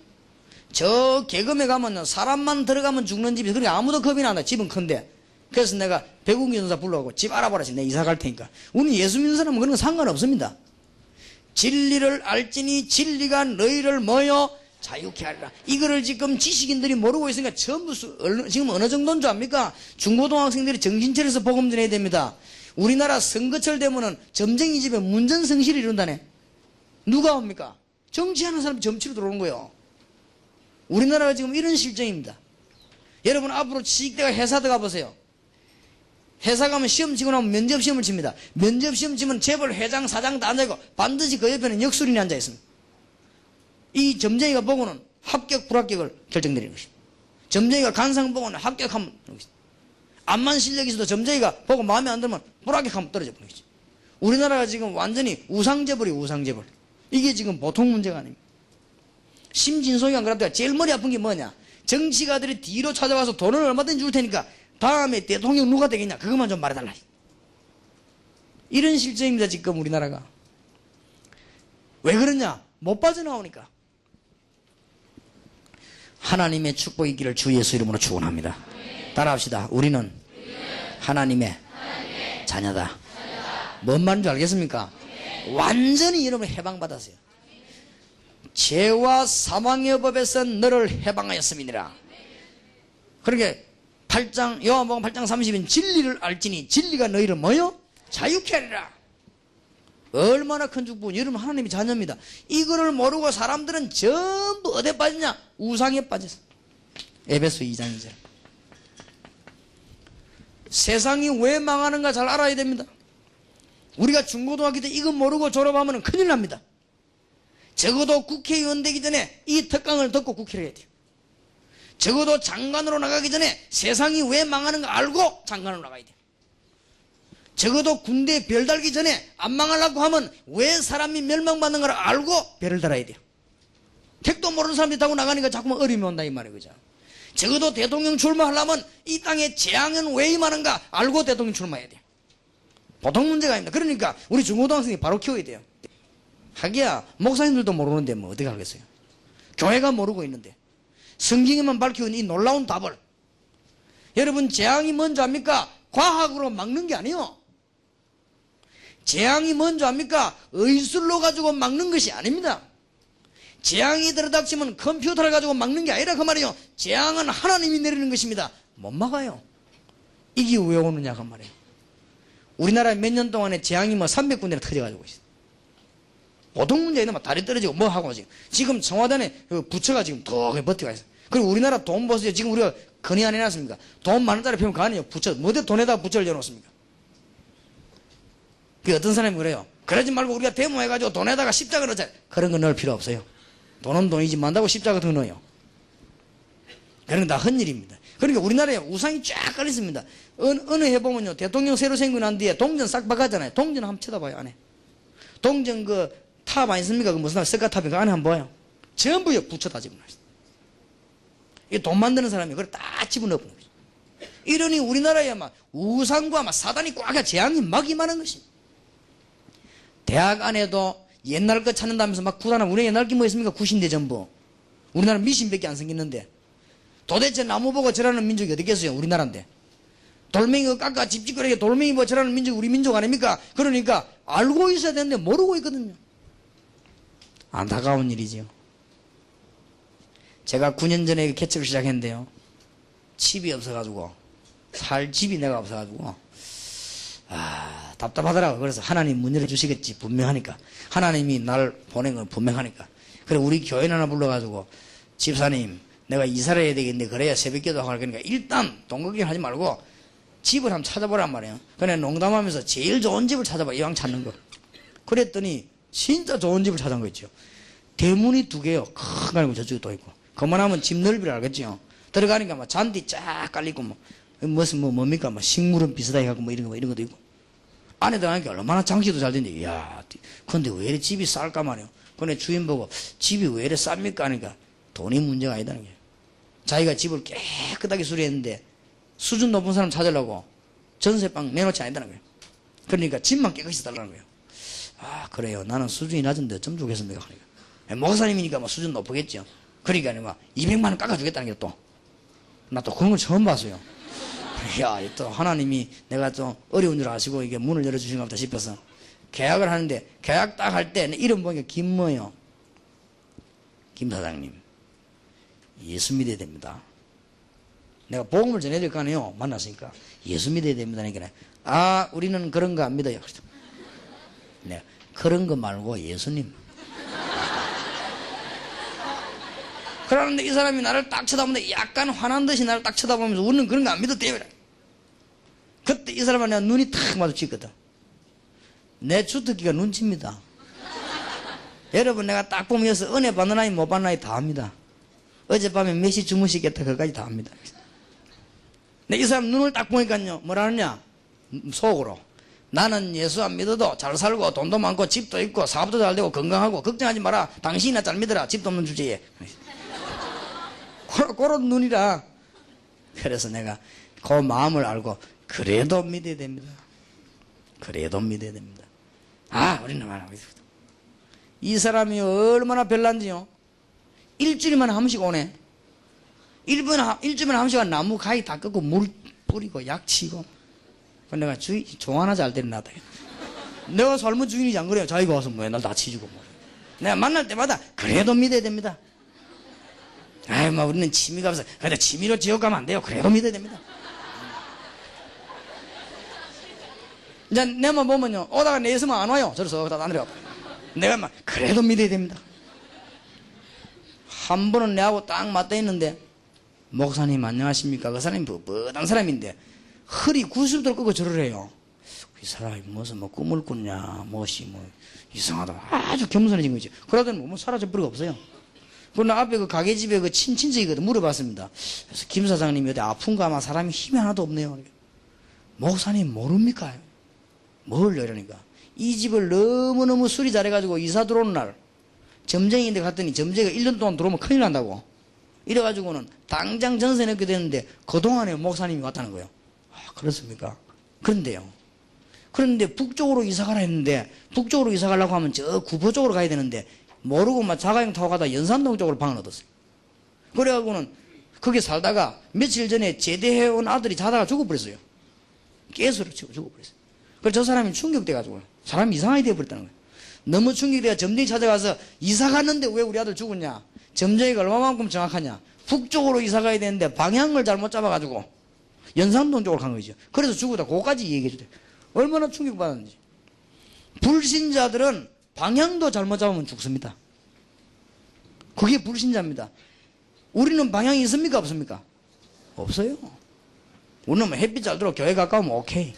저 개검에 가면 사람만 들어가면 죽는 집이, 그러니까 아무도 겁이 난다. 집은 큰데. 그래서 내가 백운기 전사 불러가고 집 알아보라. 내가 이사 갈 테니까. 우리 예수 믿는 사람은 그런 거 상관없습니다. 진리를 알지니 진리가 너희를 뭐요? 자유케 하리라. 이거를 지금 지식인들이 모르고 있으니까 전부 지금 어느 정도인 줄 압니까? 중고등학생들이 정신차려서 복음 전해야 됩니다. 우리나라 선거철 되면은 점쟁이 집에 문전성시를 이룬다네. 누가 옵니까? 정치하는 사람이 정치로 들어오는 거예요. 우리나라가 지금 이런 실정입니다. 여러분 앞으로 취직대가 회사 들어가 보세요. 회사 가면 시험 치고 나면 면접 시험을 칩니다. 면접 시험 치면 재벌 회장 사장 다 앉아있고 반드시 그 옆에는 역술인이 앉아있습니다. 이 점쟁이가 보고는 합격 불합격을 결정내리는 것입니다. 점쟁이가 간상 보고는 합격하면 암만 실력이 있어도 점쟁이가 보고 마음에 안 들면 불합격하면 떨어져 버리는 것이죠. 우리나라가 지금 완전히 우상재벌이에요. 우상재벌. 이게 지금 보통 문제가 아닙니다. 심진소이가 그랬더니 제일 머리 아픈 게 뭐냐? 정치가들이 뒤로 찾아와서 돈을 얼마든지 줄 테니까 다음에 대통령 누가 되겠냐? 그것만 좀 말해달라. 이런 실정입니다. 지금 우리나라가. 왜 그러냐? 못 빠져나오니까. 하나님의 축복이 있기를 주 예수 이름으로 축원합니다. 따라합시다. 우리는 하나님의 자녀다. 뭔 말인지 알겠습니까? 완전히 여러분 해방받았어요. 죄와 사망의 법에서 너를 해방하였음이니라. 그러니까 8장 요한복음 8장 30인 진리를 알지니 진리가 너희를 뭐요? 자유케 하리라. 얼마나 큰 축복. 여러분 하나님이 자녀입니다. 이거를 모르고 사람들은 전부 어디에 빠지냐? 우상에 빠졌어. 에베소 2장 2절. 세상이 왜 망하는가 잘 알아야 됩니다. 우리가 중고등학교 때 이거 모르고 졸업하면 큰일 납니다. 적어도 국회의원 되기 전에 이 특강을 듣고 국회를 해야 돼요. 적어도 장관으로 나가기 전에 세상이 왜 망하는가 알고 장관으로 나가야 돼요. 적어도 군대에 별 달기 전에 안 망하려고 하면 왜 사람이 멸망받는가를 알고 별을 달아야 돼요. 택도 모르는 사람들이 타고 나가니까 자꾸만 어려움이 온다 이 말이에요. 그죠? 적어도 대통령 출마하려면 이 땅에 재앙은 왜 임하는가 알고 대통령 출마해야 돼요. 보통 문제가 아닙니다. 그러니까 우리 중고등학생이 바로 키워야 돼요. 하기야 목사님들도 모르는데 뭐 어떻게 알겠어요. 교회가 모르고 있는데 성경에만 밝혀온 이 놀라운 답을. 여러분 재앙이 뭔지 압니까? 과학으로 막는 게 아니에요. 재앙이 뭔지 압니까? 의술로 가지고 막는 것이 아닙니다. 재앙이 들어닥치면 컴퓨터를 가지고 막는 게 아니라 그 말이에요. 재앙은 하나님이 내리는 것입니다. 못 막아요. 이게 왜 오느냐 그 말이에요. 우리나라에 몇 년 동안에 재앙이 뭐 300군데나 터져가지고 있어요. 보통 문제는 막 다리 떨어지고 뭐 하고 지금 청와대에 그 부처가 지금 더 버티고 있어요. 그리고 우리나라 돈 보세요. 지금 우리가 건의 안 해놨습니까? 돈 많은 자리 피우면 가네요. 부처. 뭐대 돈에다 부처를 열어놓습니까? 그 어떤 사람이 그래요. 그러지 말고 우리가 데모해가지고 돈에다가 십자가 넣자. 그런 거 넣을 필요 없어요. 돈은 돈이지 만다고 십자가 더 넣어요. 그런 건 다 헛일입니다. 그러니까 우리나라에 우상이 쫙 깔렸습니다. 어느 해보면요, 대통령 새로 생기고 난 뒤에 동전 싹 바꿨잖아요. 동전 한번 쳐다봐요, 안에. 동전 그 탑 아니습니까? 그 무슨 석가탑이 그 안에 한번 봐요. 전부요, 붙여 다 집어넣어요. 이 돈 만드는 사람이 그걸 다 집어넣어버린 거죠. 이러니 우리나라에 막 우상과 막 사단이 꽉 재앙이 막 임하는 것입니다. 대학 안에도 옛날 거 찾는다면서 막 구단하고, 우리 옛날 게 뭐 있습니까? 구신대 전부. 우리나라 미신밖에 안 생겼는데. 도대체 나무 보고 절하는 민족이 어디 있겠어요? 우리나라인데. 돌멩이 깎아 집집거리게 돌멩이 보고 절하는 민족이 우리 민족 아닙니까? 그러니까 알고 있어야 되는데 모르고 있거든요. 안타까운 일이지요. 제가 9년 전에 개척을 시작했는데요. 집이 없어가지고, 살 집이 내가 없어가지고, 답답하더라고. 그래서 하나님 문 열어주시겠지, 분명하니까. 하나님이 날 보낸 건 분명하니까. 그래, 우리 교회 하나 불러가지고, 집사님, 내가 이사를 해야 되겠는데, 그래야 새벽기도 하고 할 거니까, 일단, 돈 걱정 하지 말고, 집을 한번 찾아보란 말이에요. 그래, 농담하면서 제일 좋은 집을 찾아봐, 이왕 찾는 거. 그랬더니, 진짜 좋은 집을 찾은 거 있죠. 대문이 2개요. 큰 거 아니고 저쪽에 또 있고. 그만하면 집 넓이를 알겠죠. 들어가니까 막 잔디 쫙 깔리고, 뭡니까? 식물은 비슷하게 하고, 이런 것도 있고. 안에 들어가니까 얼마나 장치도 잘 됐는데, 이야, 근데 왜 이래 집이 쌀까 말이에요. 근데 주인 보고, 집이 왜 이래 쌉니까? 하니까, 돈이 문제가 아니다는 거예요. 자기가 집을 깨끗하게 수리했는데, 수준 높은 사람 찾으려고 전세방 내놓지 않는다는 거예요. 그러니까 집만 깨끗이 달라는 거예요. 그래요. 나는 수준이 낮은데 좀 주겠습니까? 그러니까. 목사님이니까 뭐 수준 높겠죠. 그러니까 막 200만 원 깎아주겠다는 게 또. 나 또 그런 걸 처음 봤어요. 야, 또 하나님이 내가 좀 어려운 줄 아시고 이게 문을 열어주신가 보다 싶어서 계약을 하는데, 계약 딱 할 때 이름 보니까 김뭐요. 김 사장님, 예수 믿어야 됩니다. 내가 복음을 전해야 될 거 아니에요. 만났으니까. 예수 믿어야 됩니다. 그러니까, 우리는 그런 거 안 믿어요. 네, 그런 거 말고 예수님. 그러는데 이 사람이 나를 딱 쳐다보는데 약간 화난 듯이 나를 딱 쳐다보면서 우리는 그런 거 안 믿었대요. 그때 이 사람은 내가 눈이 탁 마주치거든. 내 주특기가 눈치입니다. 여러분, 내가 딱 보면 여기서 은혜 받는 아이 못 받는 아이 다 합니다. 어젯밤에 몇 시 주무시겠다 그까지 다 합니다. 근데 이 사람 눈을 딱 보니까요, 뭐라 하느냐, 속으로 나는 예수 안 믿어도 잘 살고 돈도 많고 집도 있고 사업도 잘 되고 건강하고 걱정하지 마라. 당신이나 잘 믿어라. 집도 없는 주제에. 그런 눈이라. 그래서 내가 그 마음을 알고, 그래도 믿어야 됩니다. 그래도 믿어야 됩니다. 우리는 말하고 있습니다. 이 사람이 얼마나 별난지요. 일주일만 한 번씩 오네. 일주일만 한 번씩 나무 가위 다 꺾고 물 뿌리고 약 치고. 내가 종하나 잘 되는 나다. 내가 삶은 주인이지 안 그래요? 자기가 와서 맨날 다 치주고. 내가 만날 때마다 그래도 믿어야 됩니다. 우리는 취미가 없어. 근데 취미로 지옥 가면 안 돼요. 그래도 믿어야 됩니다. 이제 내만 보면요, 오다가 내 있으면 안 와요. 저래서 다 내려가. 내가 막 그래도 믿어야 됩니다. 한 번은 내하고 딱 맞닿아 있는데, 목사님 안녕하십니까? 그 사람이 뻣뻣한 사람인데 허리 90도를 꺾고 절을 해요. 이 사람이 무슨 꿈을 꿨냐, 이상하다. 아주 겸손해진 거지. 그러더니 사라져 버리고 없어요. 그러나 앞에 그 가게집에 그 친척이거든. 물어봤습니다. 그래서 김 사장님이 어디 아픈가, 아마 사람이 힘이 하나도 없네요. 목사님 모릅니까? 뭘요? 이러니까 이 집을 너무너무 수리 잘해가지고 이사 들어오는 날 점쟁이인데 갔더니 점쟁이가 1년 동안 들어오면 큰일 난다고. 이래가지고는 당장 전세 넣게 되는데 그동안에 목사님이 왔다는 거예요. 그렇습니까? 그런데 북쪽으로 이사 가라 했는데, 북쪽으로 이사 가려고 하면 저 구포 쪽으로 가야 되는데 모르고 막 자가용 타고 가다 연산동 쪽으로 방을 얻었어요. 그래가지고는 거기 살다가 며칠 전에 제대해온 아들이 자다가 죽어버렸어요. 가스로 치고 죽어버렸어요. 그래서 저 사람이 충격돼가지고 사람이 이상하게 되어버렸다는 거예요. 너무 충격돼가 점쟁이 찾아가서 이사 갔는데 왜 우리 아들 죽었냐, 점쟁이가 얼마만큼 정확하냐, 북쪽으로 이사 가야 되는데 방향을 잘못 잡아가지고 연산동 쪽으로 간 거죠. 그래서 죽었다. 그거까지 얘기해 주대요. 얼마나 충격받았는지. 불신자들은 방향도 잘못 잡으면 죽습니다. 그게 불신자입니다. 우리는 방향이 있습니까? 없습니까? 없어요. 우리는 뭐 햇빛 잘 들어 교회 가까우면 오케이.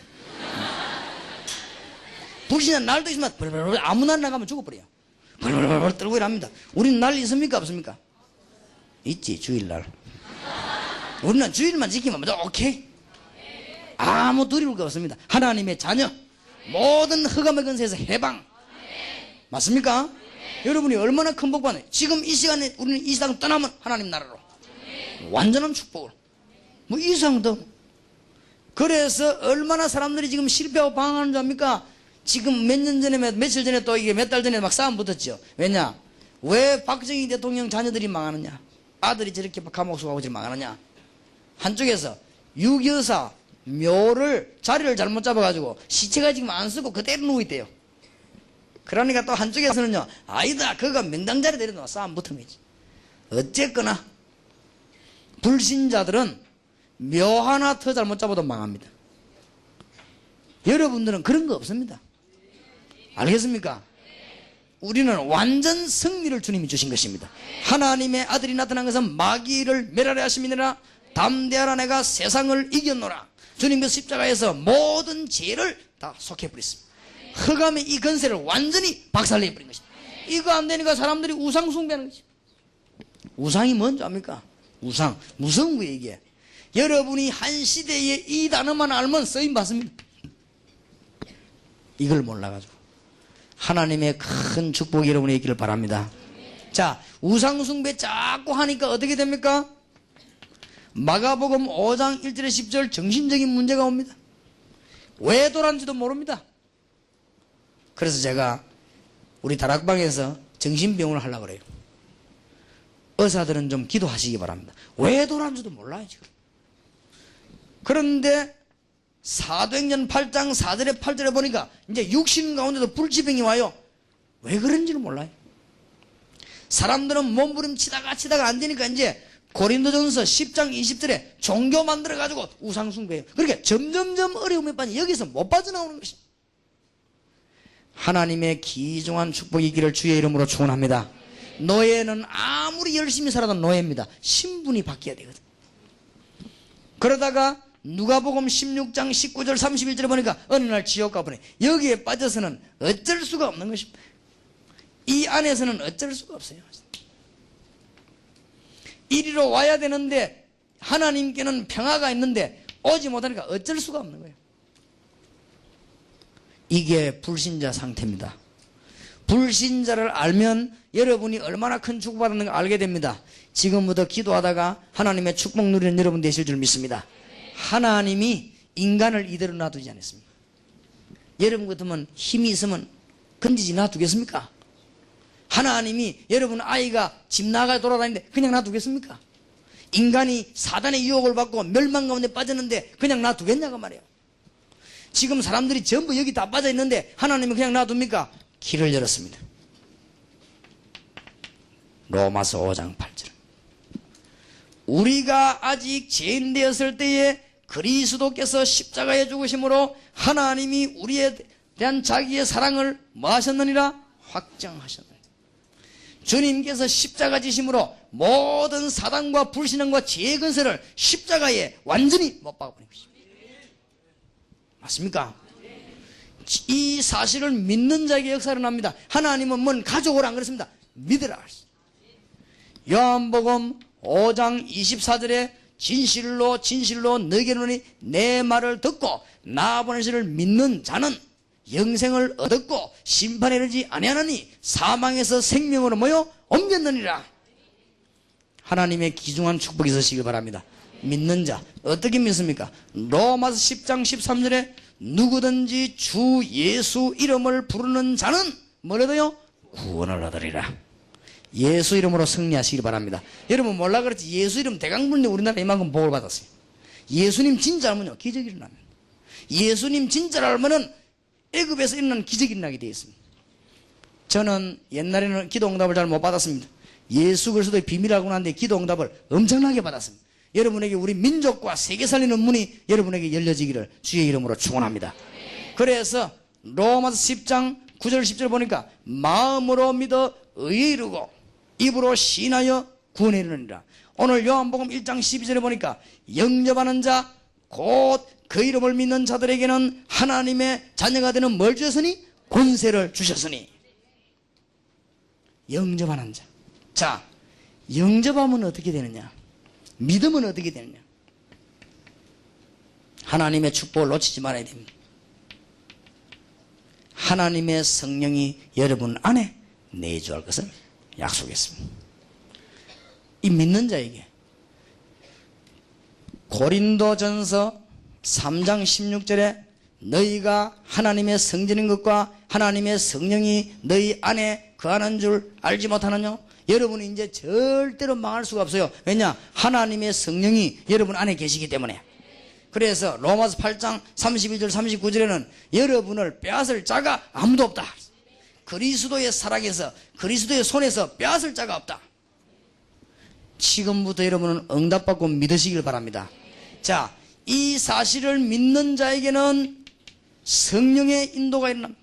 불신자 날도 있으면 벌벌벌 아무 날 나가면 죽어버려요. 벌벌벌 떨고 일합니다. 우리는 날 있습니까 없습니까? 있지. 주일날. 우리는 주일만 지키면 오케이. 아무 두려울 거 없습니다. 하나님의 자녀, 모든 흑암의 근세에서 해방. 맞습니까? 여러분이 얼마나 큰 복 받나요? 지금 이 시간에 우리는 이 세상 떠나면 하나님 나라로 완전한 축복을 뭐 이 세상 더. 그래서 얼마나 사람들이 지금 실패하고 방황하는 줄 압니까? 지금 몇 년 전에 며칠 전에 또 이게 몇 달 전에 막 싸움 붙었죠. 왜냐? 왜 박정희 대통령 자녀들이 망하느냐? 아들이 저렇게 감옥 수가고 지금 망하느냐? 한쪽에서 유교사 묘를 자리를 잘못 잡아가지고 시체가 지금 안 쓰고 그대로 누워있대요. 그러니까 또 한쪽에서는요, 아니다, 그가 명당 자리 내려놓아 싸움 붙으면지. 어쨌거나 불신자들은 묘 하나 더 잘못 잡아도 망합니다. 여러분들은 그런 거 없습니다. 알겠습니까? 우리는 완전 승리를 주님이 주신 것입니다. 하나님의 아들이 나타난 것은 마귀를 멸하려 하심이니라. 담대하라, 내가 세상을 이겼노라. 주님의 십자가에서 모든 죄를 다 속해버렸습니다. 흑암의 이 건세를 완전히 박살내버린 것입니다. 이거 안 되니까 사람들이 우상 숭배하는 것입니다. 우상이 뭔지 압니까? 우상. 무서운 거예요, 이게. 여러분이 한 시대에 이 단어만 알면 쓰임 받습니다. 이걸 몰라가지고. 하나님의 큰 축복이 여러분에 있기를 바랍니다. 자, 우상 숭배 자꾸 하니까 어떻게 됩니까? 마가복음 5장 1절에 10절 정신적인 문제가 옵니다. 왜 돌았는지도 모릅니다. 그래서 제가 우리 다락방에서 정신병원을 하려고 그래요. 의사들은 좀 기도하시기 바랍니다. 왜 돌았는지도 몰라요 지금. 그런데 사도행전 8장 4절에 8절에 보니까 이제 육신 가운데도 불치병이 와요. 왜 그런지는 몰라요. 사람들은 몸부림치다가 안 되니까 이제 고린도전서 10장 20절에 종교 만들어가지고 우상숭배해요. 그러니까 점점점 어려움에 빠져 여기서 못 빠져나오는 것입니다. 하나님의 귀중한 축복이 있기를 주의 이름으로 축원합니다. 노예는 아무리 열심히 살아도 노예입니다. 신분이 바뀌어야 되거든. 그러다가 누가복음 16장 19절 31절에 보니까 어느 날 지옥 가보네. 여기에 빠져서는 어쩔 수가 없는 것입니다. 이 안에서는 어쩔 수가 없어요. 이리로 와야 되는데 하나님께는 평화가 있는데 오지 못하니까 어쩔 수가 없는 거예요. 이게 불신자 상태입니다. 불신자를 알면 여러분이 얼마나 큰 축복받았는가 알게 됩니다. 지금부터 기도하다가 하나님의 축복 누리는 여러분 되실 줄 믿습니다. 하나님이 인간을 이대로 놔두지 않았습니다. 여러분 같으면 힘이 있으면 건지지 놔두겠습니까? 하나님이 여러분 아이가 집 나가 돌아다니는데 그냥 놔두겠습니까? 인간이 사단의 유혹을 받고 멸망 가운데 빠졌는데 그냥 놔두겠냐고 말이에요. 지금 사람들이 전부 여기 다 빠져 있는데 하나님이 그냥 놔둡니까? 길을 열었습니다. 로마서 5장 8절. 우리가 아직 죄인 되었을 때에 그리스도께서 십자가에 죽으심으로 하나님이 우리에 대한 자기의 사랑을 뭐 하셨느니라? 확정하셨느니라. 주님께서 십자가 지심으로 모든 사단과 불신앙과 죄의 근세를 십자가에 완전히 못 박아버린 것입니다. 맞습니까? 이 사실을 믿는 자에게 역사를 합니다. 하나님은 뭔 가져오라 안 그랬습니다. 믿으라. 요한복음 5장 24절에 진실로 너에게 이르노니 내 말을 듣고 나 보내신 이를 믿는 자는 영생을 얻었고 심판에 이르지 아니하나니 사망에서 생명으로 모여 옮겼느니라. 하나님의 귀중한 축복이 있으시길 바랍니다. 믿는 자 어떻게 믿습니까? 로마서 10장 13절에 누구든지 주 예수 이름을 부르는 자는 뭐래도요? 구원을 얻으리라. 예수 이름으로 승리하시길 바랍니다. 여러분 몰라 그렇지 예수 이름 대강 부르는데 우리나라 이만큼 복을 받았어요. 예수님 진짜 알면요 기적이 일어납니다. 예수님 진짜 알면은 애굽에서 일어난 기적이 일어나게 되어 있습니다. 저는 옛날에는 기도 응답을 잘 못 받았습니다. 예수 그리스도의 비밀이라고 하는데 기도 응답을 엄청나게 받았습니다. 여러분에게 우리 민족과 세계 살리는 문이 여러분에게 열려지기를 주의 이름으로 축원합니다. 그래서 로마서 10장 9절 10절 보니까 마음으로 믿어 의에 이르고 입으로 신하여 구원에 이르느니라. 오늘 요한복음 1장 12절에 보니까 영접하는 자 곧 그 이름을 믿는 자들에게는 하나님의 자녀가 되는 뭘 주셨으니? 권세를 주셨으니. 영접하는 자. 자, 영접하면 어떻게 되느냐? 믿으면 어떻게 되느냐? 하나님의 축복을 놓치지 말아야 됩니다. 하나님의 성령이 여러분 안에 내주할 것을 약속했습니다. 이 믿는 자에게 고린도전서 3장 16절에 너희가 하나님의 성전인 것과 하나님의 성령이 너희 안에 거하는 줄 알지 못하느냐? 여러분이 이제 절대로 망할 수가 없어요. 왜냐? 하나님의 성령이 여러분 안에 계시기 때문에. 그래서 로마서 8장 32절 39절에는 여러분을 빼앗을 자가 아무도 없다. 그리스도의 사랑에서 그리스도의 손에서 빼앗을 자가 없다. 지금부터 여러분은 응답받고 믿으시길 바랍니다. 자, 이 사실을 믿는 자에게는 성령의 인도가 일어납니다.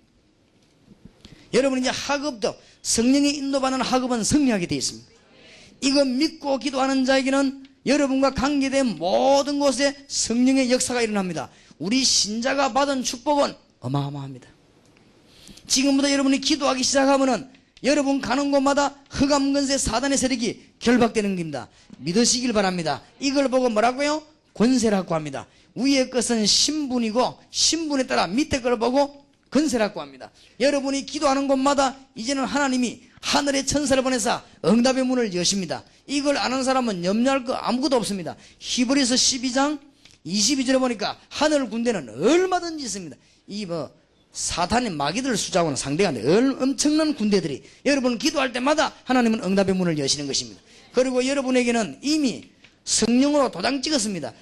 여러분 이제 학업도 성령의 인도받는 학업은 승리하게 되어 있습니다. 이거 믿고 기도하는 자에게는 여러분과 관계된 모든 곳에 성령의 역사가 일어납니다. 우리 신자가 받은 축복은 어마어마합니다. 지금부터 여러분이 기도하기 시작하면은 여러분 가는 곳마다 흑암근세 사단의 세력이 결박되는 겁니다. 믿으시길 바랍니다. 이걸 보고 뭐라고요? 권세라고 합니다. 위의 것은 신분이고 신분에 따라 밑에 걸 보고 권세라고 합니다. 여러분이 기도하는 곳마다 이제는 하나님이 하늘의 천사를 보내사 응답의 문을 여십니다. 이걸 아는 사람은 염려할 거 아무것도 없습니다. 히브리서 12장 22절에 보니까 하늘 군대는 얼마든지 있습니다. 이 사탄의 마귀들 숫자하고는 상대가 안 돼. 엄청난 군대들이 여러분 기도할 때마다 하나님은 응답의 문을 여시는 것입니다. 그리고 여러분에게는 이미 성령으로 도장 찍었습니다.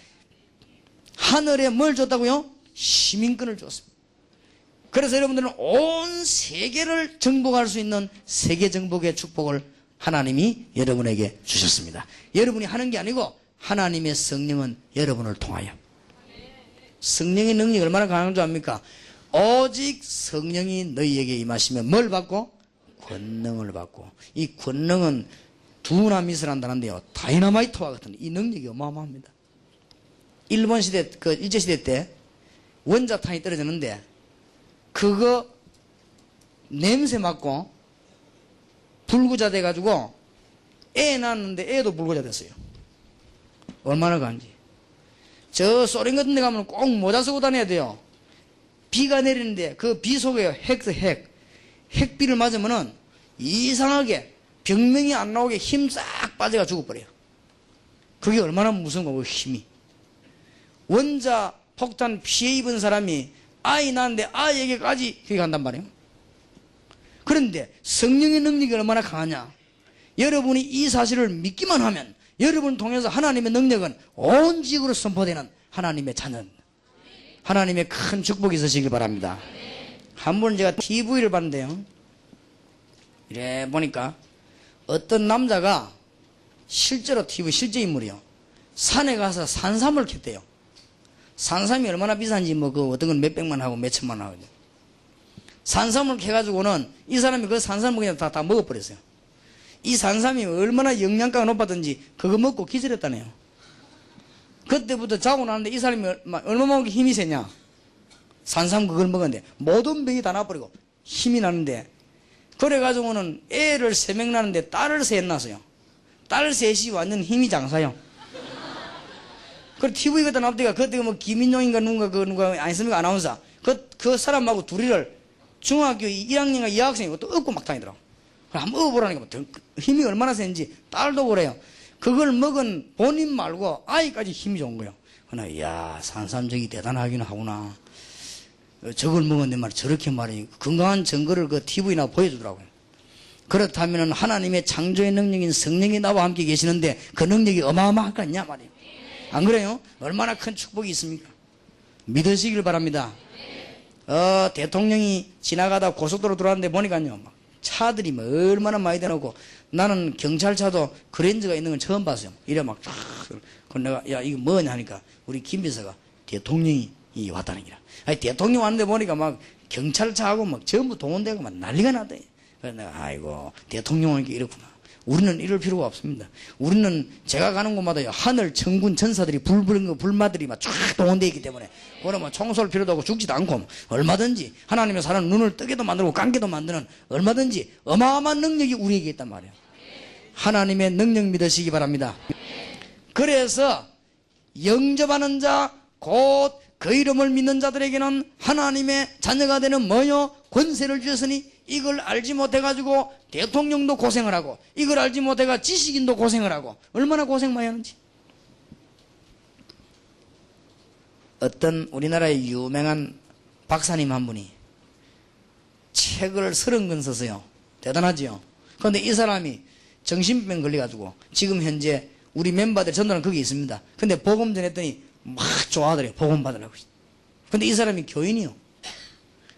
하늘에 뭘 줬다고요? 시민권을 줬습니다. 그래서 여러분들은 온 세계를 정복할 수 있는 세계 정복의 축복을 하나님이 여러분에게 주셨습니다. 여러분이 하는 게 아니고 하나님의 성령은 여러분을 통하여. 성령의 능력이 얼마나 강한 줄 압니까? 오직 성령이 너희에게 임하시면 뭘 받고? 권능을 받고. 이 권능은 두나밋을 한다는데요, 다이너마이트와 같은 이 능력이 어마어마합니다. 일본 시대, 일제시대 때 원자탄이 떨어졌는데 그거 냄새 맡고 불구자 돼가지고 애 낳았는데 애도 불구자 됐어요. 얼마나 강한지. 저 소련 같은 데 가면 꼭 모자 쓰고 다녀야 돼요. 비가 내리는데 그 비 속에 핵비를 맞으면은 이상하게 병명이 안 나오게 힘 싹 빠져가 죽어버려요. 그게 얼마나 무서운 거고, 힘이. 원자 폭탄 피해 입은 사람이 아이 낳았는데 아이에게까지 그게 간단 말이에요. 그런데 성령의 능력이 얼마나 강하냐. 여러분이 이 사실을 믿기만 하면 여러분을 통해서 하나님의 능력은 온 지역으로 선포되는 하나님의 자녀입니다. 하나님의 큰 축복이 있으시길 바랍니다. 한 번 제가 TV를 봤는데요, 이래 보니까 어떤 남자가 실제로 TV 실제 인물이요, 산에 가서 산삼을 캤대요. 산삼이 얼마나 비싼지 어떤 건 몇백만 하고 몇천만 하거든요. 산삼을 캐가지고는 이 사람이 그 산삼을 그냥 다 먹어버렸어요. 이 산삼이 얼마나 영양가가 높았던지 그거 먹고 기절했다네요. 그때부터 자고 나는데 이 사람이 얼마만큼 힘이 세냐. 산삼 그걸 먹었는데 모든 병이 다 나버리고 힘이 나는데, 그래가지고는 애를 3명 낳는데 딸을 3 낳았어요. 딸 셋이 완전 힘이 장사요. 그 TV 갖다 놔두니까 그때 김인용인가 누가 아니습니까? 아나운서. 그 사람하고 둘이를 중학교 1학년과 2학생이 또 업고 막 다니더라고. 한번 업어보라니까 힘이 얼마나 센지 딸도 그래요. 그걸 먹은 본인 말고 아이까지 힘이 좋은 거예요. 그러나 이야, 산삼적이 대단하긴 하구나. 저걸 먹었는데 말이야, 저렇게 말이야, 건강한 증거를 그 TV나 보여주더라고요. 그렇다면 하나님의 창조의 능력인 성령이 나와 함께 계시는데 그 능력이 어마어마할 거 아니냐 말이에요. 안 그래요? 얼마나 큰 축복이 있습니까? 믿으시길 바랍니다. 대통령이 지나가다 고속도로 들어왔는데 보니까요, 막 차들이 얼마나 많이 대놓고, 나는 경찰차도 그랜저가 있는 건 처음 봤어요. 이래 막 쫙. 그 내가 야 이거 뭐냐 하니까 우리 김 비서가 대통령이 왔다는 기라. 아니 대통령 왔는데 보니까 막 경찰차하고 막 전부 동원되고 막 난리가 났다. 그래서 내가 아이고 대통령 오니까 이렇구나. 우리는 이럴 필요가 없습니다. 우리는 제가 가는 곳마다 하늘 천군 천사들이 불마들이 막 쫙 동원되어 있기 때문에 그러면 총 쏠 필요도 없고 죽지도 않고 얼마든지 하나님의 사람 눈을 뜨게도 만들고 감게도 만드는 얼마든지 어마어마한 능력이 우리에게 있단 말이에요. 하나님의 능력 믿으시기 바랍니다. 그래서 영접하는 자 곧 그 이름을 믿는 자들에게는 하나님의 자녀가 되는 뭐요? 권세를 주셨으니 이걸 알지 못해가지고 대통령도 고생을 하고 이걸 알지 못해가 지식인도 고생을 하고 얼마나 고생 많이 하는지. 어떤 우리나라의 유명한 박사님 한 분이 책을 30권 썼어요. 대단하지요. 그런데 이 사람이 정신병 걸려가지고 지금 현재 우리 멤버들 전도는 거기 있습니다. 근데 복음 전했더니 막 좋아하더래요. 복음 받으라고. 근데 이 사람이 교인이요.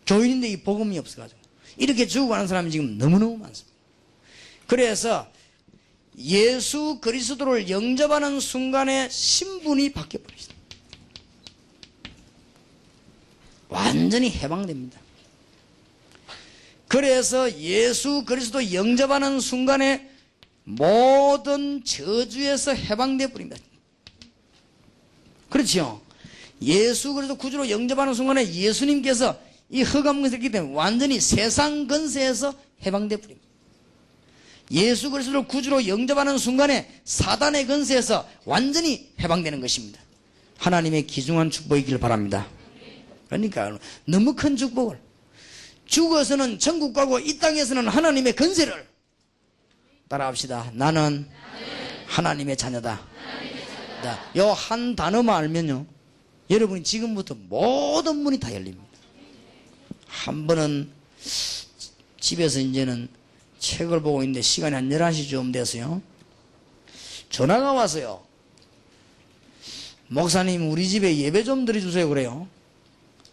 교인인데 이 복음이 없어가지고 이렇게 죽어가는 사람이 지금 너무너무 많습니다. 그래서 예수 그리스도를 영접하는 순간에 신분이 바뀌어버립니다. 완전히 해방됩니다. 그래서 예수 그리스도 영접하는 순간에 모든 저주에서 해방되어 버립니다. 그렇죠? 예수 그리스도 구주로 영접하는 순간에 예수님께서 이 흑암 근세이기 때문에 완전히 세상 근세에서 해방되어 버립니다. 예수 그리스도를 구주로 영접하는 순간에 사단의 근세에서 완전히 해방되는 것입니다. 하나님의 귀중한 축복이길 바랍니다. 그러니까 너무 큰 축복을 죽어서는 천국 가고 이 땅에서는 하나님의 근세를 따라합시다. 나는 하나님의 자녀다. 요 한 단어만 알면요 여러분이 지금부터 모든 문이 다 열립니다. 한 번은 집에서 이제는 책을 보고 있는데 시간이 한 11시쯤 됐어요. 전화가 왔어요. 목사님 우리 집에 예배 좀 드려주세요 그래요.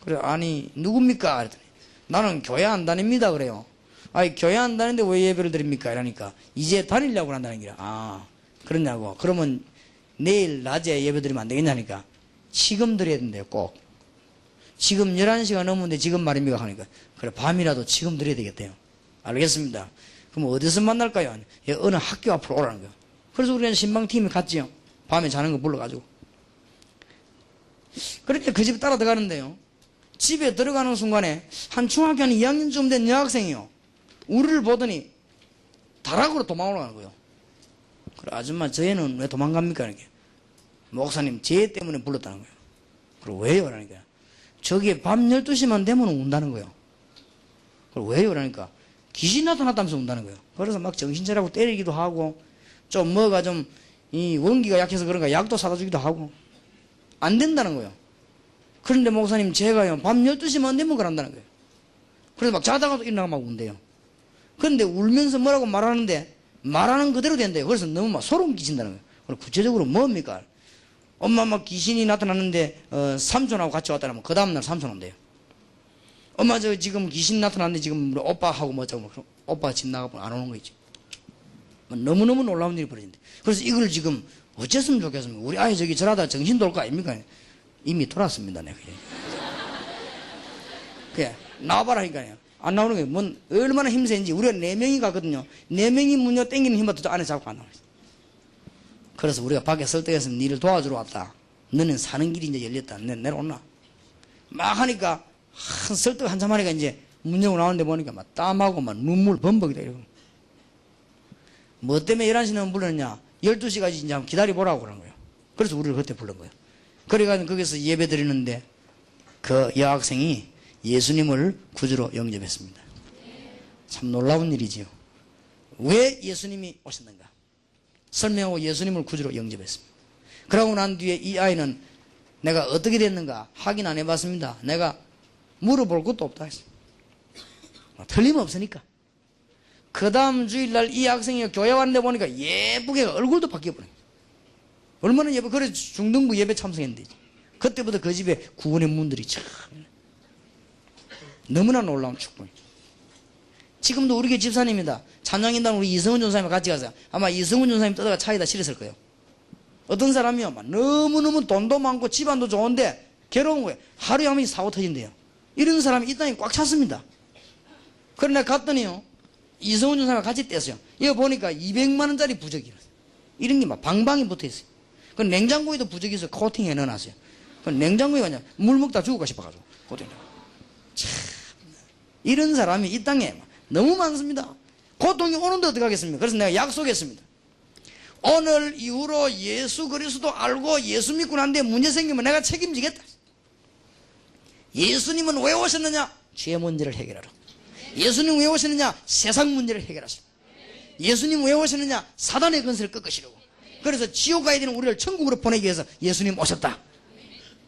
그래 아니 누굽니까? 그랬더니 나는 교회 안 다닙니다 그래요. 아니 교회 안 다니는데 왜 예배를 드립니까? 이러니까 이제 다니려고 한다는 게라. 아 그러냐고. 그러면 내일 낮에 예배 드리면 안 되겠냐니까. 지금 드려야 된대요 꼭. 지금 11시가 넘었는데 지금 말입니까? 하니까 그래 밤이라도 지금 드려야 되겠대요. 알겠습니다. 그럼 어디서 만날까요? 어느 학교 앞으로 오라는 거예요. 그래서 우리는 신방팀이 갔지요. 밤에 자는 거 불러가지고. 그렇게 그 집에 따라 들어가는데요. 집에 들어가는 순간에 한 중학교 한 2학년쯤 된 여학생이요. 우리를 보더니 다락으로 도망오라는 거예요. 그래 아줌마 저애는 왜 도망갑니까? 이렇게. 목사님 쟤 때문에 불렀다는 거예요. 그래 왜요? 그러니까 저기에 밤 12시만 되면 운다는 거예요. 그래 왜요? 그러니까 귀신 나타났다면서 운다는 거예요. 그래서 막 정신 차리고 때리기도 하고 좀 뭐가 좀 이 원기가 약해서 그런가 약도 사다 주기도 하고 안 된다는 거예요. 그런데 목사님 제가요 밤 12시만 되면 그런다는 거예요. 그래서 막 자다가도 일어나고 막 운대요. 그런데 울면서 뭐라고 말하는데 말하는 그대로 된대요. 그래서 너무 막 소름 끼친다는 거예요. 그럼 구체적으로 뭡니까? 엄마 막 귀신이 나타났는데 삼촌하고 같이 왔다면 그 다음날 삼촌 온대요. 엄마 저 지금 귀신 나타났는데 지금 오빠하고 뭐 어쩌고 그럼 오빠가 집 나가면 안 오는 거지. 너무너무 놀라운 일이 벌어진대. 그래서 이걸 지금 어쨌으면 좋겠습니까? 우리 아이 저기 저러다 정신 돌 거 아닙니까? 이미 돌았습니다. 내가. 그래 나와봐라 하니까요. 안 나오는 거예요. 뭔 얼마나 힘센지. 우리가 4명이 가거든요. 4명이 문요 땡기는 힘부터 저 안에 잡고 안 나와요. 그래서 우리가 밖에 설득했으면 니를 도와주러 왔다. 너는 사는 길이 이제 열렸다. 내려오나. 막 하니까 설득 한참 하니까 이제 문 열고 나오는데 보니까 막 땀하고 막 눈물 범벅이다 이러고. 뭐 때문에 11시 넘으면 불렀냐. 12시까지 이제 한번 기다려보라고 그러는 거예요. 그래서 우리를 그때 불른 거예요. 그래가지고 거기서 예배 드리는데 그 여학생이 예수님을 구주로 영접했습니다. 참 놀라운 일이지요. 왜 예수님이 오셨는가? 설명하고 예수님을 구주로 영접했습니다. 그러고 난 뒤에 이 아이는 내가 어떻게 됐는가 확인 안 해봤습니다. 내가 물어볼 것도 없다 했어요. 틀림없으니까. 그 다음 주일날 이 학생이 교회 왔는데 보니까 예쁘게 얼굴도 바뀌어버려요. 얼마나 예뻐. 그래서 중등부 예배 참석했는데 그때부터 그 집에 구원의 문들이 참 너무나 놀라운 축복이에요. 지금도 우리 교회 집사님이다. 찬양인단 우리 이성훈 전사님과 같이 가서 아마 이성훈 전사님 떠다가 차에다 실었을 거예요. 어떤 사람이요 막 너무너무 돈도 많고 집안도 좋은데 괴로운 거예요. 하루에 한 번씩 사고 터진대요. 이런 사람이 이 땅에 꽉 찼습니다. 그런데 갔더니요 이성훈 전사가 같이 뗐어요. 이거 보니까 200만 원짜리 부적이 이런 게 막 방방이 붙어 있어요. 그 냉장고에도 부적이 있어 코팅해 넣어놨어요. 그 냉장고에 그냥 물 먹다 죽을까 싶어가지고 코팅해. 참 이런 사람이 이 땅에 너무 많습니다. 고통이 오는데 어떡하겠습니까? 그래서 내가 약속했습니다. 오늘 이후로 예수 그리스도 알고 예수 믿고 난데 문제 생기면 내가 책임지겠다. 예수님은 왜 오셨느냐? 죄 문제를 해결하라. 예수님 왜 오셨느냐? 세상 문제를 해결하시라. 예수님 왜 오셨느냐? 사단의 근세를 꺾으시려고. 그래서 지옥 가야 되는 우리를 천국으로 보내기 위해서 예수님 오셨다.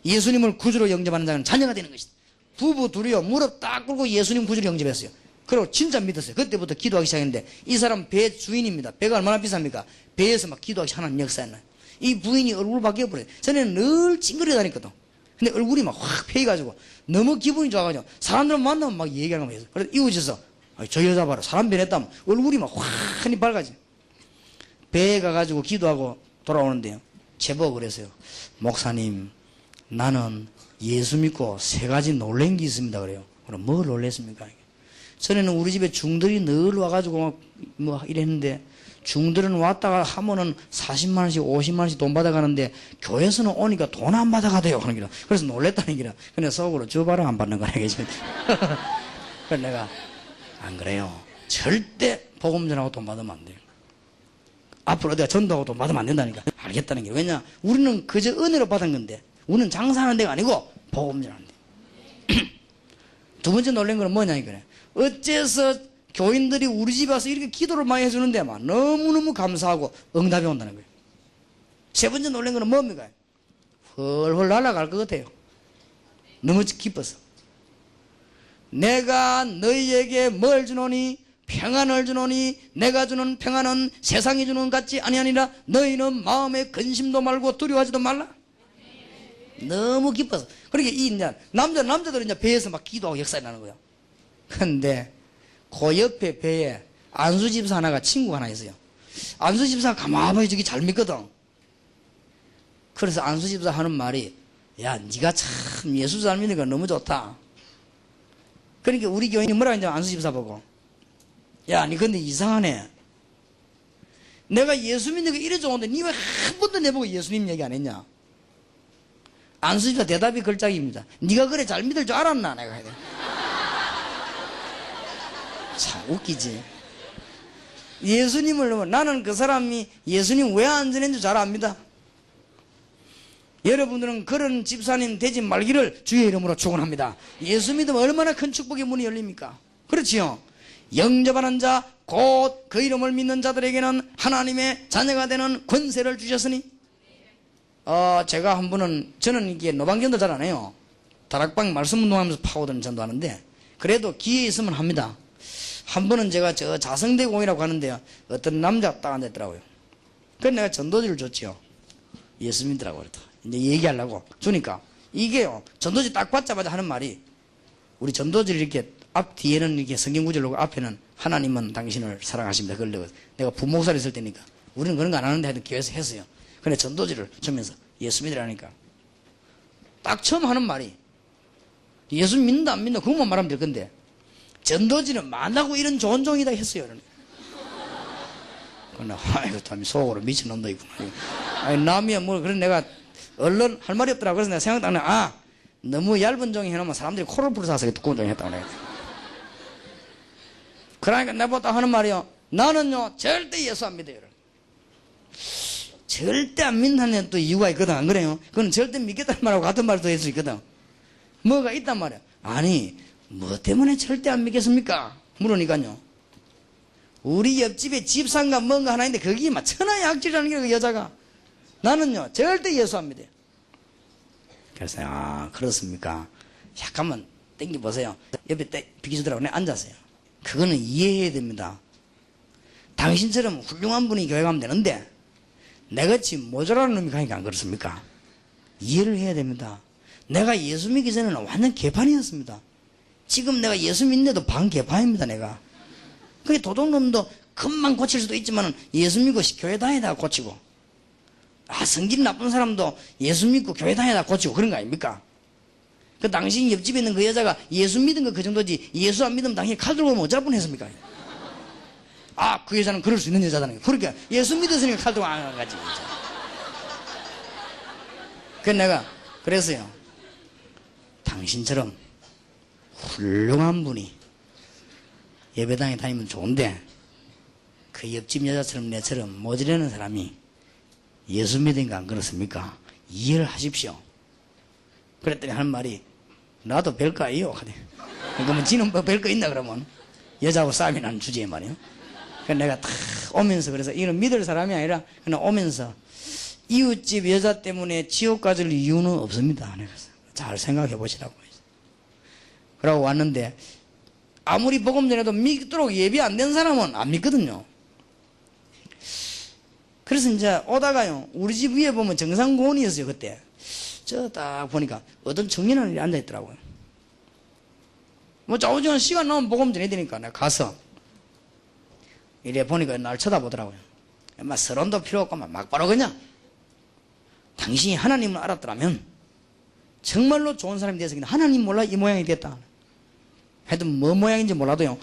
예수님을 구주로 영접하는 자는 자녀가 되는 것이다. 부부 둘이요 무릎 딱 꿇고 예수님 구주로 영접했어요. 그리고 진짜 믿었어요. 그때부터 기도하기 시작했는데 이 사람 배 주인입니다. 배가 얼마나 비쌉니까? 배에서 막 기도하기 하나님 역사했나요? 이 부인이 얼굴 바뀌어버려요. 전에는 늘 찡그려 다녔거든. 근데 얼굴이 막 확 패여가지고 너무 기분이 좋아가지고 사람들 만나면 막 얘기하는 거예요. 그래서 이웃에서 저 여자 봐라 사람 변했다면 얼굴이 막 환히 밝아져. 배에 가가지고 기도하고 돌아오는데요. 제보가 그랬어요. 목사님 나는 예수 믿고 세 가지 놀란 게 있습니다. 그래요. 그럼 뭘 놀랬습니까? 전에는 우리 집에 중들이 늘 와가지고 뭐 이랬는데 중들은 왔다가 하면은 40만 원씩 50만 원씩 돈 받아가는데 교회에서는 오니까 돈 안 받아가대요. 그래서 놀랬다는 기라. 근데 속으로 주바로 안 받는 거네. 그래서 내가 안 그래요. 절대 복음 전하고 돈 받으면 안 돼요. 앞으로 내가 전도하고 돈 받으면 안 된다니까. 알겠다는 게. 왜냐? 우리는 그저 은혜로 받은 건데 우리는 장사하는 데가 아니고 복음 전하는 데. 두 번째 놀란 거는 뭐냐니까. 어째서 교인들이 우리 집에 와서 이렇게 기도를 많이 해주는데 막 너무너무 감사하고 응답이 온다는 거예요. 세 번째 놀란 거는 뭡니까? 헐헐 날아갈 것 같아요. 너무 기뻐서. 내가 너희에게 뭘 주노니? 평안을 주노니 내가 주는 평안은 세상이 주는 것 같지 아니하니라. 너희는 마음에 근심도 말고 두려워하지도 말라. 너무 기뻐서. 그러니까 이 이제 남자들은 이제 배에서 막 기도하고 역사에 나는 거예요. 근데 그 옆에 배에 안수 집사 하나가 친구가 하나 있어요. 안수 집사가 가만히 저기 잘 믿거든. 그래서 안수 집사 하는 말이 야 네가 참 예수 잘 믿으니까 너무 좋다. 그러니까 우리 교인이 뭐라고 했냐 안수 집사 보고 야 니 근데 이상하네. 내가 예수 믿는 게 이래 좋은데 니 왜 한 번도 내보고 예수님 얘기 안 했냐. 안수 집사 대답이 걸작입니다. 네가 그래 잘 믿을 줄 알았나 내가 해야 돼. 참 웃기지. 예수님을 나는 그 사람이 예수님 왜 안 전했는지 잘 압니다. 여러분들은 그런 집사님 되지 말기를 주의 이름으로 축원합니다. 예수 믿으면 얼마나 큰 축복의 문이 열립니까? 그렇지요. 영접하는 자 곧 그 이름을 믿는 자들에게는 하나님의 자녀가 되는 권세를 주셨으니 제가 한 번은 저는 이게 노방전도 잘 안 해요. 다락방 말씀 운동하면서 파고드는 전도하는데 그래도 기회 있으면 합니다. 한 번은 제가 저 자성대공이라고 하는데요. 어떤 남자가 딱 앉아있더라고요. 그래서 내가 전도지를 줬지요. 예수 믿으라고 그랬다. 이제 얘기하려고 주니까 이게요. 전도지 딱 받자마자 하는 말이 우리 전도지를 이렇게 앞 뒤에는 이렇게 성경 구절을 놓고 앞에는 하나님은 당신을 사랑하십니다. 그걸 내가 부목사를 있을 때니까 우리는 그런 거 안 하는데 하여튼 교회에서 했어요. 근데 전도지를 주면서 예수 믿으라니까 딱 처음 하는 말이 예수 믿는다 안 믿는다 그것만 말하면 될 건데 전도지는 만나고 이런 좋은 종이다 했어요. 근데 아이고 참 속으로 미친놈도 있구나. 아니 남이야 뭐 그런 내가 얼른 할 말이 없더라. 그래서 내가 생각하네. 너무 얇은 종이 해놓으면 사람들이 코를 불어서 두꺼운 종이 했다고 내가. 그러니까 내보다 하는 말이요. 나는요 절대 예수 안 믿어요. 절대 안 믿는 또 이유가 있거든. 안 그래요? 그건 절대 믿겠다는 말하고 같은 말도 할 수 있거든. 뭐가 있단 말이야. 아니 뭐 때문에 절대 안 믿겠습니까? 물으니까요. 우리 옆집에 집사인가 뭔가 하나 있는데 거기 막 천하약질이라는 게 그 여자가. 나는요 절대 예수 안 믿어요. 그래서 그렇습니까? 잠깐만 땡겨보세요. 옆에 비키시더라고 내가 앉았어요. 그거는 이해해야 됩니다. 당신처럼 훌륭한 분이 교회 가면 되는데 내같이 모자라는 놈이 가니까 안 그렇습니까? 이해를 해야 됩니다. 내가 예수 믿기 전에는 완전 개판이었습니다. 지금 내가 예수 믿는데도 반개판입니다. 내가. 그게 도둑놈도 금방 고칠 수도 있지만 예수 믿고 교회 다니다가 고치고 성질 나쁜 사람도 예수 믿고 교회 다니다가 고치고 그런 거 아닙니까? 그 당신 옆집에 있는 그 여자가 예수 믿은 거 그 정도지 예수 안 믿으면 당신이 칼 들고 오면 어쩔 뻔했습니까? 아, 그 여자는 그럴 수 있는 여자다는 거예요. 그러니까 예수 믿었으니까 칼 들고 안 가지. 그래서 내가 그랬어요. 당신처럼 훌륭한 분이 예배당에 다니면 좋은데 그 옆집 여자처럼 내처럼 모질라는 사람이 예수 믿으니까 안 그렇습니까? 이해를 하십시오. 그랬더니 하는 말이 나도 별거 아니요. 그러면 지는 뭐 별거 있나 그러면 여자하고 싸움이 나는 주제에 말이에요. 그래서 내가 탁 오면서 그래서 이건 믿을 사람이 아니라 그냥 오면서 이웃집 여자 때문에 지옥 가질 이유는 없습니다. 잘 생각해 보시라고. 그러고 왔는데 아무리 복음 전해도 믿도록 예비 안 된 사람은 안 믿거든요. 그래서 이제 오다가요, 우리 집 위에 보면 정상공원이었어요, 그때. 저 딱 보니까 어떤 청년이 앉아있더라고요. 뭐 좌우지간 시간 나오면 복음 전해야 되니까 내가 가서 이래 보니까 날 쳐다보더라고요. 막 서론도 필요 없고 막 바로 그냥 당신이 하나님을 알았더라면 정말로 좋은 사람이 돼서 그냥 하나님 몰라 이 모양이 됐다. 하여튼 뭐 모양인지 몰라도요.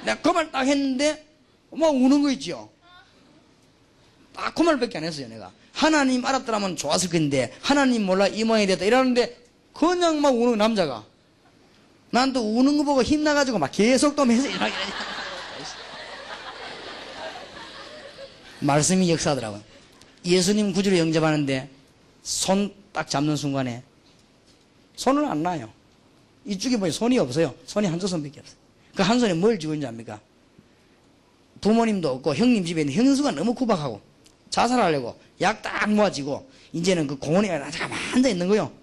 내가 그 말 딱 했는데 막 우는 거 있죠. 딱 그 말밖에 안 했어요. 내가 하나님 알았더라면 좋았을 건데 하나님 몰라 이 모양이 됐다 이러는데 그냥 막 우는 남자가 난 또 우는 거 보고 힘나가지고 막 계속 또 해서 말씀이 역사하더라고요. 예수님 구주로 영접하는데 손 딱 잡는 순간에 손을 안 놔요. 이쪽에 보니 손이 없어요. 손이 한두 손밖에 없어요. 그 한 손에 뭘 쥐고 있는지 압니까? 부모님도 없고 형님 집에 있는 형수가 너무 구박하고 자살하려고 약 딱 모아지고 이제는 그 공원에 앉아 있는 거요.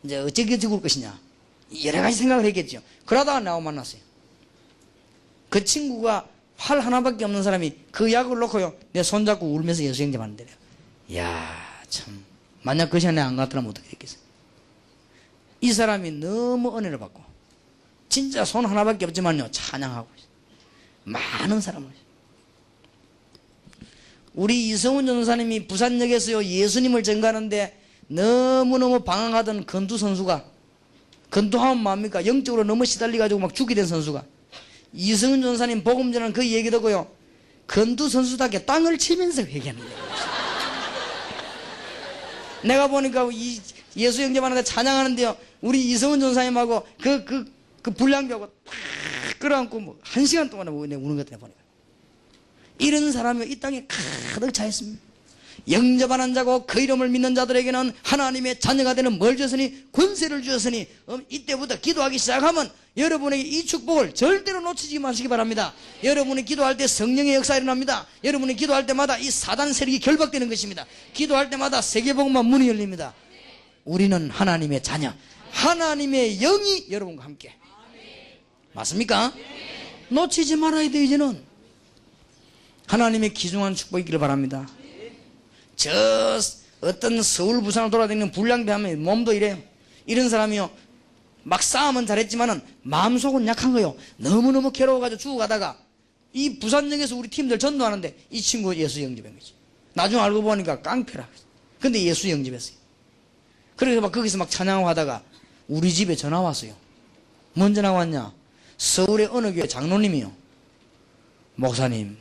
이제 어떻게 죽을 것이냐 여러 가지 생각을 했겠죠. 그러다가 나하고 만났어요. 그 친구가 팔 하나밖에 없는 사람이 그 약을 놓고요 내 손잡고 울면서 예수 영접하는데 이야 참 만약 그 시간에 안 갔더라면 어떻게 됐겠어요. 이 사람이 너무 은혜를 받고 진짜 손 하나밖에 없지만요 찬양하고 있어요. 많은 사람을. 우리 이성훈 전도사님이 부산역에서요 예수님을 전가하는데 너무너무 방황하던 건두 선수가 건두하면 뭐합니까? 영적으로 너무 시달려가지고 막 죽게 된 선수가 이성훈 전도사님 복음 전하는 그 얘기 듣고요 건두 선수답게 땅을 치면서 회개하는 거예요. 내가 보니까 이 예수 영접하는데 찬양하는데요 우리 이성훈 전사님하고 그 불량배하고 탁 끌어안고 뭐 1시간 동안 우는 것 때문에 보니까 이런 사람이 이 땅에 가득 차 있습니다. 영접하는 자고 그 이름을 믿는 자들에게는 하나님의 자녀가 되는 뭘 주셨으니 권세를 주셨으니 이때부터 기도하기 시작하면 여러분에게 이 축복을 절대로 놓치지 마시기 바랍니다. 여러분이 기도할 때 성령의 역사가 일어납니다. 여러분이 기도할 때마다 이 사단 세력이 결박되는 것입니다. 기도할 때마다 세계복음만 문이 열립니다. 우리는 하나님의 자녀 하나님의 영이 여러분과 함께 맞습니까? 놓치지 말아야 돼. 이제는 하나님의 귀중한 축복이 있기를 바랍니다. 저 어떤 서울 부산을 돌아다니는 불량배 하면 몸도 이래요. 이런 사람이요 막 싸움은 잘했지만은 마음속은 약한 거요. 너무너무 괴로워가지고 죽어가다가 이 부산역에서 우리 팀들 전도하는데 이 친구 예수 영접한 거지. 나중에 알고 보니까 깡패라. 근데 예수 영접했어요. 그래서 막 거기서 막 찬양하고 하다가 우리 집에 전화 왔어요. 뭔 전화 왔냐? 서울의 어느 교회 장로님이요. 목사님,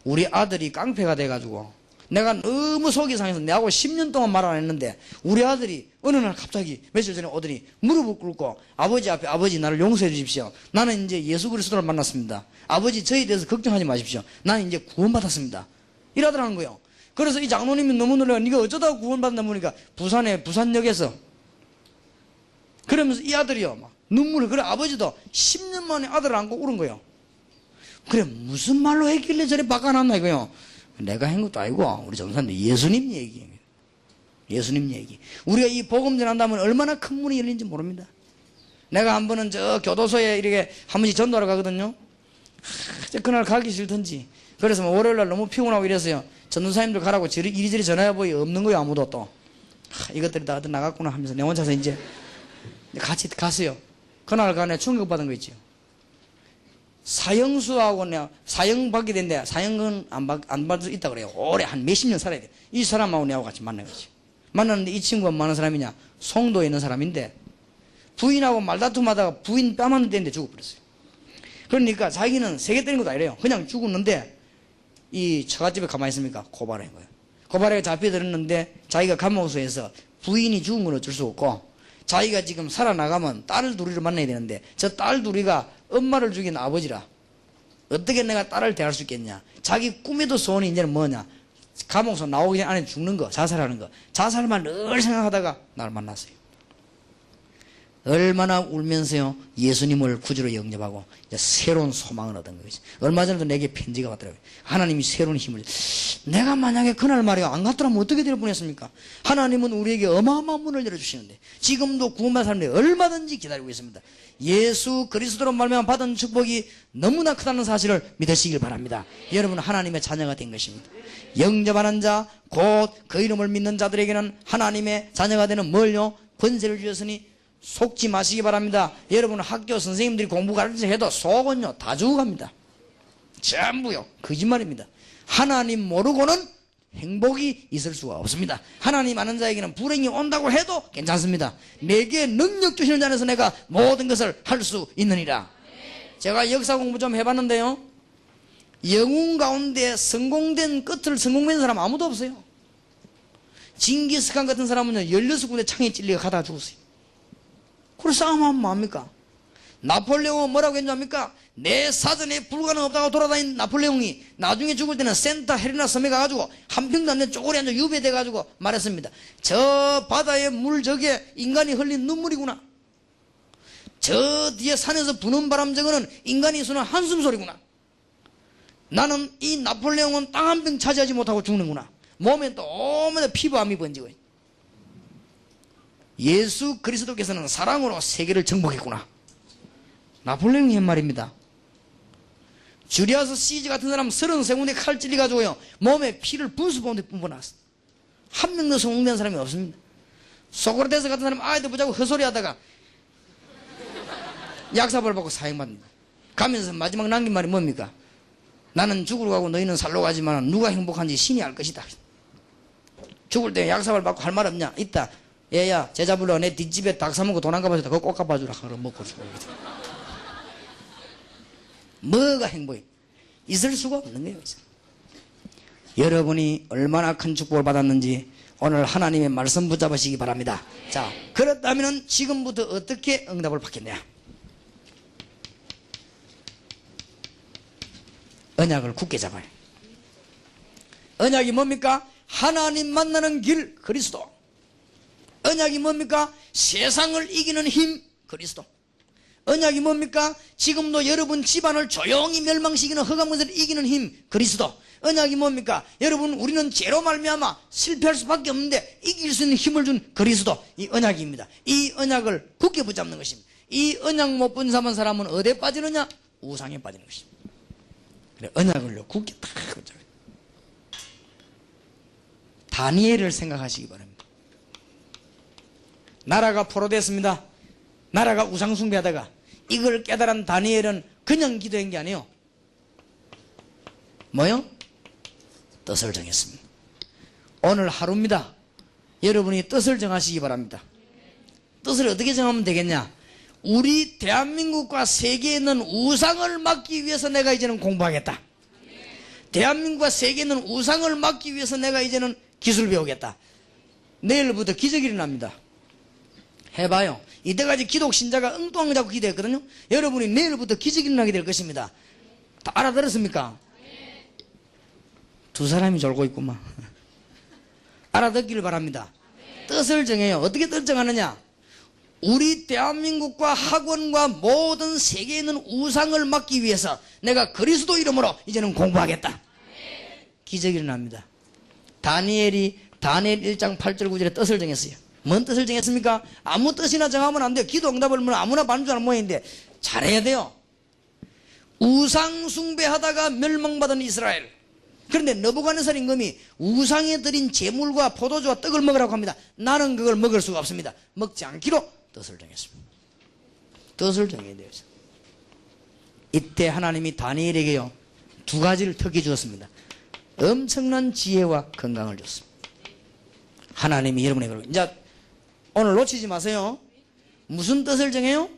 우리 아들이 깡패가 돼가지고 내가 너무 속이 상해서 내하고 10년 동안 말 안 했는데 우리 아들이 어느 날 갑자기 며칠 전에 오더니 무릎을 꿇고 아버지 앞에 아버지 나를 용서해 주십시오. 나는 이제 예수 그리스도를 만났습니다. 아버지 저에 대해서 걱정하지 마십시오. 나는 이제 구원받았습니다. 이러더라는 거예요. 그래서 이 장로님이 너무 놀라요. 네가 어쩌다가 구원받나 보니까 부산역에서 그러면서 이 아들이요 막 눈물을 그래 아버지도 10년 만에 아들을 안고 울은 거예요. 그래 무슨 말로 했길래 저래 바꿔놨나 이거요. 내가 한 것도 아니고 우리 전사님 예수님 얘기. 예수님 얘기. 우리가 이 복음 전한다면 얼마나 큰 문이 열린지 모릅니다. 내가 한 번은 저 교도소에 이렇게 한 번씩 전도하러 가거든요. 그날 가기 싫던지 그래서 뭐 월요일날 너무 피곤하고 이래서요 전도사님들 가라고 이리저리 전화해보니 없는 거예요. 아무도 또 이것들이 다 어디 나갔구나 하면서 내 혼자서 이제 같이 갔어요. 그날 가네 충격받은 거 있죠. 사형수하고 내가 사형 받게 된대. 사형은 안 받을 수 있다 그래요. 오래 한 몇십 년 살아야 돼. 이 사람하고 내하고 같이 만나겠지. 만났는데 이 친구가 뭐 하는 사람이냐? 송도에 있는 사람인데 부인하고 말다툼하다가 부인 뺨 한 대 때리는데 죽어버렸어요. 그러니까 자기는 세게 때린 것도 아니래요. 그냥 죽었는데 이 처갓집에 가만히 있습니까? 고발한 거예요. 고발에 잡혀들었는데 자기가 감옥소에서 부인이 죽은 건 어쩔 수 없고 자기가 지금 살아나가면 딸 둘이를 만나야 되는데 저 딸 둘이가 엄마를 죽인 아버지라 어떻게 내가 딸을 대할 수 있겠냐. 자기 꿈에도 소원이 이제는 뭐냐. 감옥소 나오기 전에 죽는 거, 자살하는 거. 자살만 늘 생각하다가 날 만났어요. 얼마나 울면서요 예수님을 구주로 영접하고 이제 새로운 소망을 얻은 거지. 얼마 전에도 내게 편지가 왔더라고요. 하나님이 새로운 힘을. 내가 만약에 그날 말이요 안 갔더라면 어떻게 될 뻔했습니까? 하나님은 우리에게 어마어마한 문을 열어주시는데 지금도 구원받은 사람들이 얼마든지 기다리고 있습니다. 예수 그리스도로 말미암아 받은 축복이 너무나 크다는 사실을 믿으시길 바랍니다. 여러분은 하나님의 자녀가 된 것입니다. 영접하는 자 곧 그 이름을 믿는 자들에게는 하나님의 자녀가 되는 뭘요? 권세를 주셨으니 속지 마시기 바랍니다. 여러분 학교 선생님들이 공부 가르쳐 해도 속은요 다 죽어갑니다. 전부요 거짓말입니다. 하나님 모르고는 행복이 있을 수가 없습니다. 하나님 아는 자에게는 불행이 온다고 해도 괜찮습니다. 내게 능력 주시는 자 안에서 내가 모든 것을 할 수 있느니라. 제가 역사 공부 좀 해봤는데요 영웅 가운데 성공된 끝을 성공된 사람 아무도 없어요. 징기스칸 같은 사람은요 16군데 창에 찔려 가다가 죽었어요. 그래서 싸움하면 뭐합니까? 나폴레옹은 뭐라고 했냐합니까? 내 사전에 불가능 없다고 돌아다닌 나폴레옹이 나중에 죽을 때는 센타 헤레나 섬에 가가지고 한 평도 안 된 쪼그리 앉아 유배돼가지고 말했습니다. 저 바다의 물 저게 인간이 흘린 눈물이구나. 저 뒤에 산에서 부는 바람 저거는 인간이 쏘는 한숨 소리구나. 나는 이 나폴레옹은 땅 한 평 차지하지 못하고 죽는구나. 몸에 또 오면 피부암이 번지고. 예수 그리스도께서는 사랑으로 세계를 정복했구나. 나폴레옹이 한 말입니다. 주리아스 시즈 같은 사람 33군데 칼 찔려가지고요 몸에 피를 분수본데 뿜어놨어. 한 명도 성공된 사람이 없습니다. 소크라테스 같은 사람 아이들 보자고 헛소리 하다가 약사벌 받고 사형받는다. 가면서 마지막 남긴 말이 뭡니까? 나는 죽으러 가고 너희는 살러 가지만 누가 행복한지 신이 알 것이다. 죽을 때 약사벌 받고 할 말 없냐? 있다. 얘야 제자 불러 내 뒷집에 닭 사먹고 돈 안 갚아줬다. 그거 꼭 갚아주라. 그럼 먹고 죽어. 뭐가 행복이 있을 수가 없는 거예요. 여러분이 얼마나 큰 축복을 받았는지 오늘 하나님의 말씀 붙잡으시기 바랍니다. 자, 그렇다면 지금부터 어떻게 응답을 받겠냐? 언약을 굳게 잡아요. 언약이 뭡니까? 하나님 만나는 길 그리스도. 언약이 뭡니까? 세상을 이기는 힘 그리스도. 언약이 뭡니까? 지금도 여러분 집안을 조용히 멸망시키는 흑암 것을 이기는 힘 그리스도. 언약이 뭡니까? 여러분 우리는 죄로 말미암아 실패할 수밖에 없는데 이길 수 있는 힘을 준 그리스도. 이 언약입니다. 이 언약을 굳게 붙잡는 것입니다. 이 언약 못 분삼은 사람은 어디에 빠지느냐? 우상에 빠지는 것입니다. 그래, 언약을요 굳게 딱 붙잡아요. 다니엘을 생각하시기 바랍니다. 나라가 포로됐습니다. 나라가 우상 숭배하다가 이걸 깨달은 다니엘은 그냥 기도한 게 아니에요. 뭐요? 뜻을 정했습니다. 오늘 하루입니다. 여러분이 뜻을 정하시기 바랍니다. 뜻을 어떻게 정하면 되겠냐? 우리 대한민국과 세계에 있는 우상을 막기 위해서 내가 이제는 공부하겠다. 대한민국과 세계에 있는 우상을 막기 위해서 내가 이제는 기술 배우겠다. 내일부터 기적이 일어납니다. 해봐요. 이때까지 기독 신자가 엉뚱한 거 잡고 기도했거든요. 여러분이 내일부터 기적이 일어나게 될 것입니다. 다 알아들었습니까? 두 사람이 졸고 있구만. 알아듣기를 바랍니다. 뜻을 정해요. 어떻게 뜻 정하느냐? 우리 대한민국과 학원과 모든 세계에 있는 우상을 막기 위해서 내가 그리스도 이름으로 이제는 공부하겠다. 기적이 일어납니다. 다니엘 1장 8절 9절에 뜻을 정했어요. 뭔 뜻을 정했습니까? 아무 뜻이나 정하면 안 돼요. 기도 응답을 뭐 아무나 받는 줄 아는 모양인데 잘해야 돼요. 우상 숭배하다가 멸망받은 이스라엘. 그런데 느부갓네살 임금이 우상에 드린 제물과 포도주와 떡을 먹으라고 합니다. 나는 그걸 먹을 수가 없습니다. 먹지 않기로 뜻을 정했습니다. 뜻을 정해야 돼요. 이때 하나님이 다니엘에게요 두 가지를 특히 주었습니다. 엄청난 지혜와 건강을 줬습니다. 하나님이 여러분에게 그러고 이제 오늘 놓치지 마세요. 무슨 뜻을 정해요?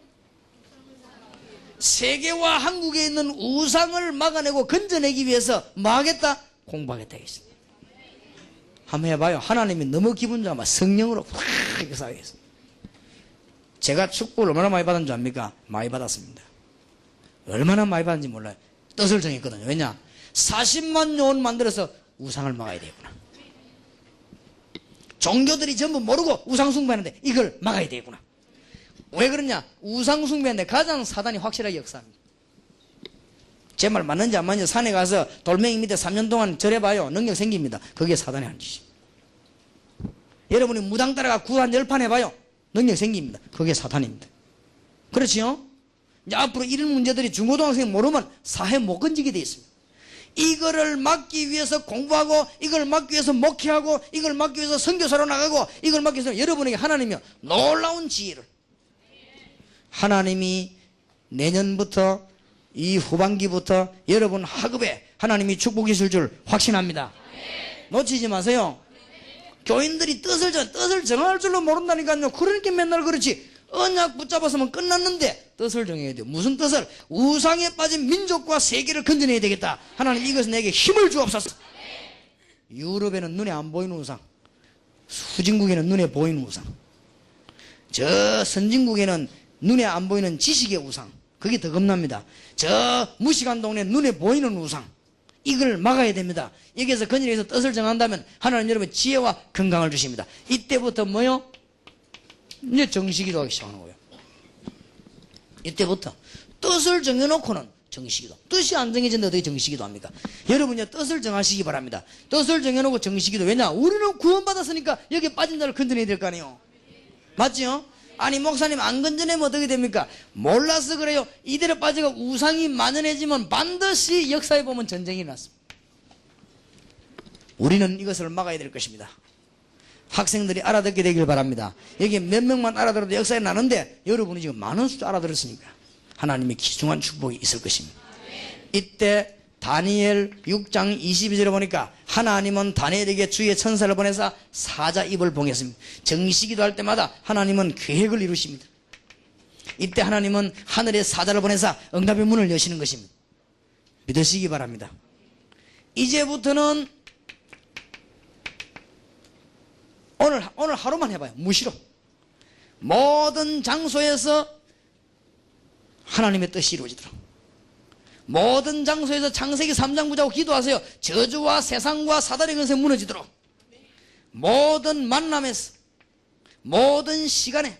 세계와 한국에 있는 우상을 막아내고 건져내기 위해서 뭐 하겠다? 공부하겠다 했습니다. 한번 해봐요. 하나님이 너무 기분 좋아만 성령으로 확 역사하겠어. 제가 축복을 얼마나 많이 받은 줄 압니까? 많이 받았습니다. 얼마나 많이 받은지 몰라요. 뜻을 정했거든요. 왜냐? 40만 년 만들어서 우상을 막아야 되구나. 종교들이 전부 모르고 우상 숭배하는데 이걸 막아야 되구나. 왜 그러냐? 우상 숭배하는데 가장 사단이 확실하게 역사합니다. 제 말 맞는지 안 맞는지 산에 가서 돌멩이 밑에 3년 동안 절해봐요. 능력 생깁니다. 그게 사단의 한 짓이. 여러분이 무당 따라가 구한 10판 해봐요. 능력 생깁니다. 그게 사탄입니다. 그렇지요? 이제 앞으로 이런 문제들이 중고등학생 모르면 사회 못 건지게 돼 있습니다. 이거를 막기 위해서 공부하고, 이걸 막기 위해서 목회하고, 이걸 막기 위해서 선교사로 나가고, 이걸 막기 위해서 여러분에게 하나님이 놀라운 지혜를, 하나님이 내년부터 이 후반기부터 여러분 학업에 하나님이 축복이 있을 줄 확신합니다. 놓치지 마세요. 교인들이 뜻을 정할 줄로 모른다니까요. 그러니까 맨날 그렇지. 언약 붙잡았으면 끝났는데 뜻을 정해야 돼요. 무슨 뜻을? 우상에 빠진 민족과 세계를 건져내야 되겠다. 하나님 이것은 내게 힘을 주옵소서. 유럽에는 눈에 안 보이는 우상, 후진국에는 눈에 보이는 우상, 저 선진국에는 눈에 안 보이는 지식의 우상, 그게 더 겁납니다. 저 무식한 동네 눈에 보이는 우상, 이걸 막아야 됩니다. 여기에서 건져내서 뜻을 정한다면 하나님 여러분 지혜와 건강을 주십니다. 이때부터 뭐요? 이제 정식기도 하기 시작하는 거예요. 이때부터 뜻을 정해놓고는 정식기도. 뜻이 안 정해진데 어떻게 정식기도 합니까? 여러분이 뜻을 정하시기 바랍니다. 뜻을 정해놓고 정식기도. 왜냐? 우리는 구원받았으니까 여기 빠진 자를 건져내야 될 거 아니에요. 맞지요? 아니 목사님 안 건져내면 어떻게 됩니까? 몰라서 그래요. 이대로 빠지고 우상이 만연해지면 반드시 역사에 보면 전쟁이 났습니다. 우리는 이것을 막아야 될 것입니다. 학생들이 알아듣게 되길 바랍니다. 여기 몇 명만 알아들어도 역사에 나는데 여러분이 지금 많은 수 알아들었으니까 하나님의 귀중한 축복이 있을 것입니다. 이때 다니엘 6장 22절에 보니까 하나님은 다니엘에게 주의 천사를 보내사 사자 입을 봉했습니다. 정식기도 할 때마다 하나님은 계획을 이루십니다. 이때 하나님은 하늘의 사자를 보내사 응답의 문을 여시는 것입니다. 믿으시기 바랍니다. 이제부터는 오늘 하루만 해봐요. 무시로 모든 장소에서 하나님의 뜻이 이루어지도록, 모든 장소에서 창세기 3장 붙잡고 기도하세요. 저주와 세상과 사단의 권세 무너지도록, 모든 만남에서 모든 시간에,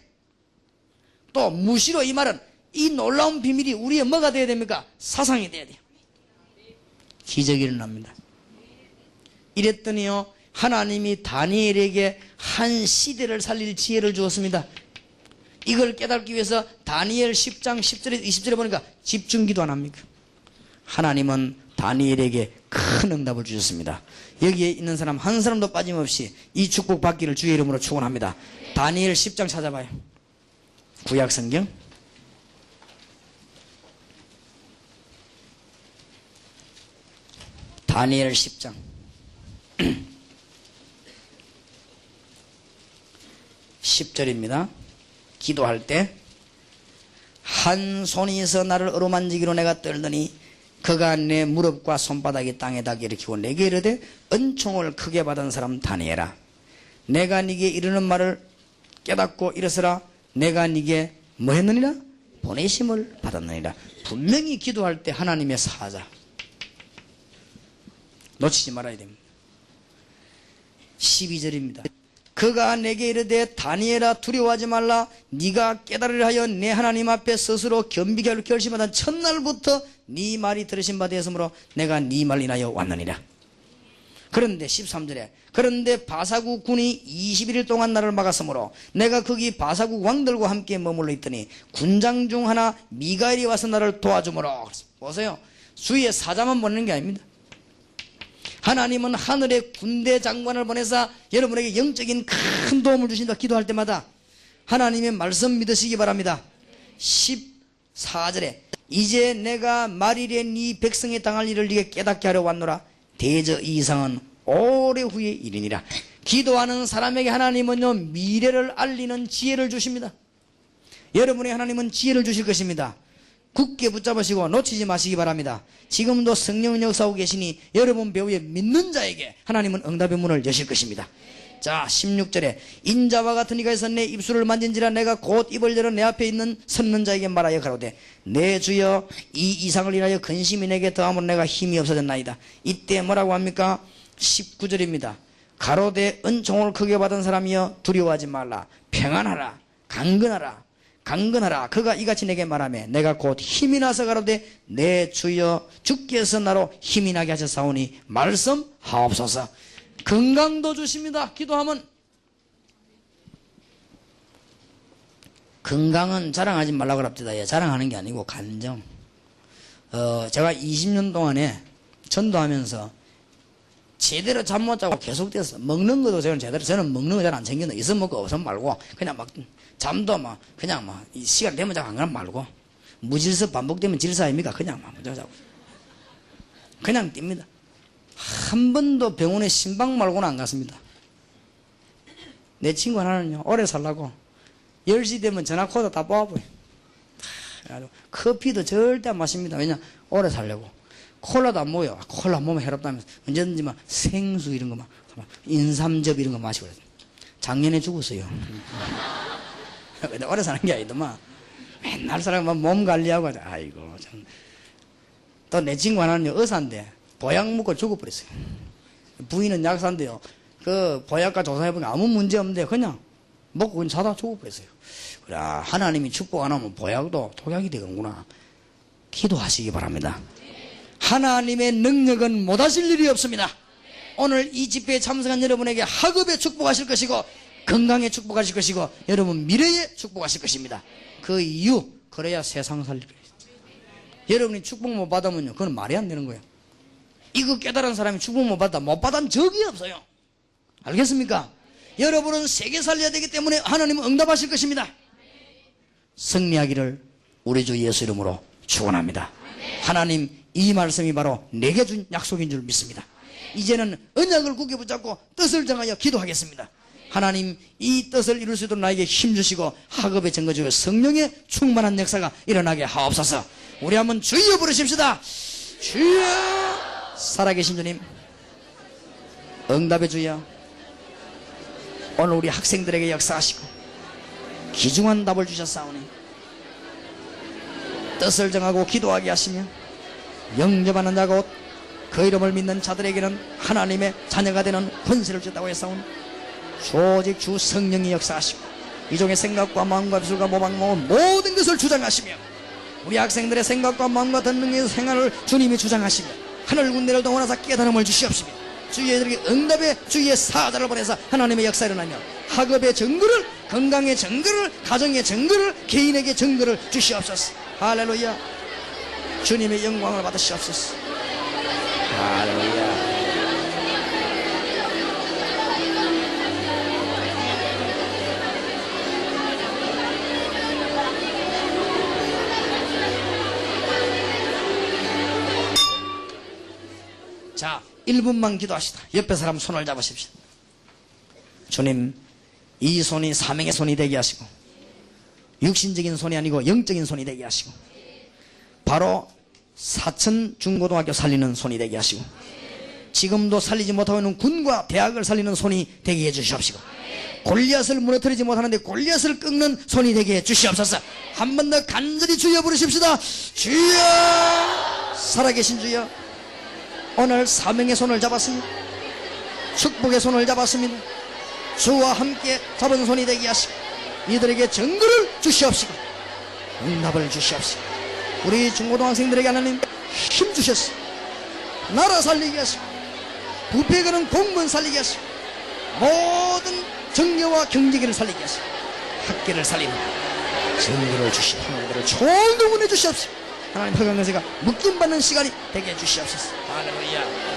또 무시로, 이 말은 이 놀라운 비밀이 우리의 뭐가 되어야 됩니까? 사상이 되어야 돼요. 기적이 일어납니다. 이랬더니요 하나님이 다니엘에게 한 시대를 살릴 지혜를 주었습니다. 이걸 깨닫기 위해서 다니엘 10장 10절에 20절에 보니까 집중기도 안 합니까? 하나님은 다니엘에게 큰 응답을 주셨습니다. 여기에 있는 사람 한 사람도 빠짐없이 이 축복 받기를 주의 이름으로 축원합니다. 다니엘 10장 찾아봐요. 구약 성경 다니엘 10장 10절입니다. 기도할 때 한 손이서 나를 어루만지기로 내가 떨더니 그가 내 무릎과 손바닥이 땅에 닿게 일으키고 내게 이르되 은총을 크게 받은 사람 다니엘아, 내가 네게 이르는 말을 깨닫고 일어서라. 내가 네게 뭐 했느니라? 보내심을 받았느니라. 분명히 기도할 때 하나님의 사자 놓치지 말아야 됩니다. 12절입니다. 그가 내게 이르되 다니엘아 두려워하지 말라. 네가 깨달으려 하여 내 하나님 앞에 스스로 겸비케 하기로 결심하던 첫날부터 네 말이 들으신 바 되었으므로 내가 네 말을 인하여 왔느니라. 그런데 13절에 그런데 바사국 군이 21일 동안 나를 막았으므로 내가 거기 바사국 왕들과 함께 머물러 있더니 군장 중 하나 미가엘이 와서 나를 도와주므로. 보세요. 주위에 사자만 보내는 게 아닙니다. 하나님은 하늘의 군대 장관을 보내사 여러분에게 영적인 큰 도움을 주신다. 기도할 때마다 하나님의 말씀 믿으시기 바랍니다. 14절에 이제 내가 말일에 네 백성에 당할 일을 네게 깨닫게 하려 왔노라. 대저 이 이상은 오래 후에 일이니라. 기도하는 사람에게 하나님은요 미래를 알리는 지혜를 주십니다. 여러분의 하나님은 지혜를 주실 것입니다. 굳게 붙잡으시고 놓치지 마시기 바랍니다. 지금도 성령은 역사하고 계시니 여러분 배후에 믿는 자에게 하나님은 응답의 문을 여실 것입니다. 자, 16절에 인자와 같은 이가 있어 내 입술을 만진지라 내가 곧 입을 열어 내 앞에 있는 섰는 자에게 말하여 가로되 내 주여 이 이상을 인하여 근심이 내게 더함으로 내가 힘이 없어졌나이다. 이때 뭐라고 합니까? 19절입니다. 가로되 은총을 크게 받은 사람이여 두려워하지 말라. 평안하라. 강건하라. 강건하라. 그가 이같이 내게 말하며 내가 곧 힘이 나서 가로되 내 주여 주께서 나로 힘이 나게 하셨사오니 말씀하옵소서. 건강도 주십니다. 기도하면. 건강은 자랑하지 말라고 그럽니다. 예, 자랑하는 게 아니고 간정. 제가 20년 동안에 전도하면서 제대로 잠 못 자고 계속돼서 먹는 것도 저는 먹는 거 잘 안 챙기는데 있으면 먹고 없으면 말고 그냥 막 잠도 막 그냥 막 시간 되면 자고 안 그러면 말고 무질서 반복되면 질서 아닙니까? 그냥 막 자고 그냥 뜁니다. 한 번도 병원에 신방 말고는 안 갔습니다. 내 친구 하나는요 오래 살라고 10시 되면 전화 코드 다 뽑아버려요. 커피도 절대 안 마십니다. 왜냐 오래 살려고. 콜라도 안 먹어요. 콜라 안 먹으면 해롭다면서 언제든지 막 생수 이런 거 막 인삼즙 이런 거 마시고 그랬어요. 작년에 죽었어요. 근데 오래 사는 게 아니더만 맨날 사람만 몸 관리하고 하자. 아이고 참. 또 내 친구 하나는요 의사인데 보약 먹고 죽어버렸어요. 부인은 약사인데요 그 보약과 조사해보니까 아무 문제 없는데 그냥 먹고 그냥 자다 죽어버렸어요. 그래 하나님이 축복 안 하면 보약도 독약이 되는구나. 기도하시기 바랍니다. 하나님의 능력은 못하실 일이 없습니다. 오늘 이 집회에 참석한 여러분에게 학업에 축복하실 것이고 건강에 축복하실 것이고 여러분 미래에 축복하실 것입니다. 그 이유 그래야 세상 살릴 거예요. 여러분이 축복 못 받으면요 그건 말이 안 되는 거예요. 이거 깨달은 사람이 축복 못 받다 못 받은 적이 없어요. 알겠습니까? 여러분은 세계 살려야 되기 때문에 하나님은 응답하실 것입니다. 승리하기를 우리 주 예수 이름으로 축원합니다. 하나님 이 말씀이 바로 내게 준 약속인 줄 믿습니다. 이제는 언약을 굳게 붙잡고 뜻을 정하여 기도하겠습니다. 하나님 이 뜻을 이룰 수 있도록 나에게 힘주시고 학업에 증거주고 성령의 충만한 역사가 일어나게 하옵소서. 우리 한번 주여 부르십시다. 주여. 살아계신 주님 응답의 주여 오늘 우리 학생들에게 역사하시고 귀중한 답을 주셨사오니 뜻을 정하고 기도하게 하시며 영접하는 자 곧 그 이름을 믿는 자들에게는 하나님의 자녀가 되는 권세를 주셨다고 했사오니 조직 주 성령이 역사하시고 이종의 생각과 마음과 기술과 모방모은 모든 것을 주장하시며 우리 학생들의 생각과 마음과 던능의 생활을 주님이 주장하시며 하늘 군대를 동원하사 깨달음을 주시옵시며 주의들에게 응답의 주의의 사자를 보내서 하나님의 역사를 일어나며 학업의 증거를 건강의 증거를 가정의 증거를 개인에게 증거를 주시옵소서. 할렐루야. 주님의 영광을 받으시옵소서. 할렐루야. 자 1분만 기도하시다. 옆에 사람 손을 잡으십시오. 주님 이 손이 사명의 손이 되게 하시고 육신적인 손이 아니고 영적인 손이 되게 하시고 바로 사천 중고등학교 살리는 손이 되게 하시고 지금도 살리지 못하고 있는 군과 대학을 살리는 손이 되게 해주시옵시고 골리앗을 무너뜨리지 못하는데 골리앗을 꺾는 손이 되게 해주시옵소서. 한 번 더 간절히 주여 부르십시다. 주여. 살아계신 주여 오늘 사명의 손을 잡았습니다. 축복의 손을 잡았습니다. 주와 함께 잡은 손이 되게 하시고 이들에게 증거를 주시옵시고 응답을 주시옵시고 우리 중고등학생들에게 하나님 힘 주셨어. 나라 살리게 하시고 부패가는 공무원 살리게 하시고 모든 정려와 경제계를 살리게 하시고 학계를 살리는 증거를 주시고 하나님들을 총동원해 주시옵시고 하나님 허강건세가 묶임받는 시간이 되게 해주시옵소서. 할렐루야.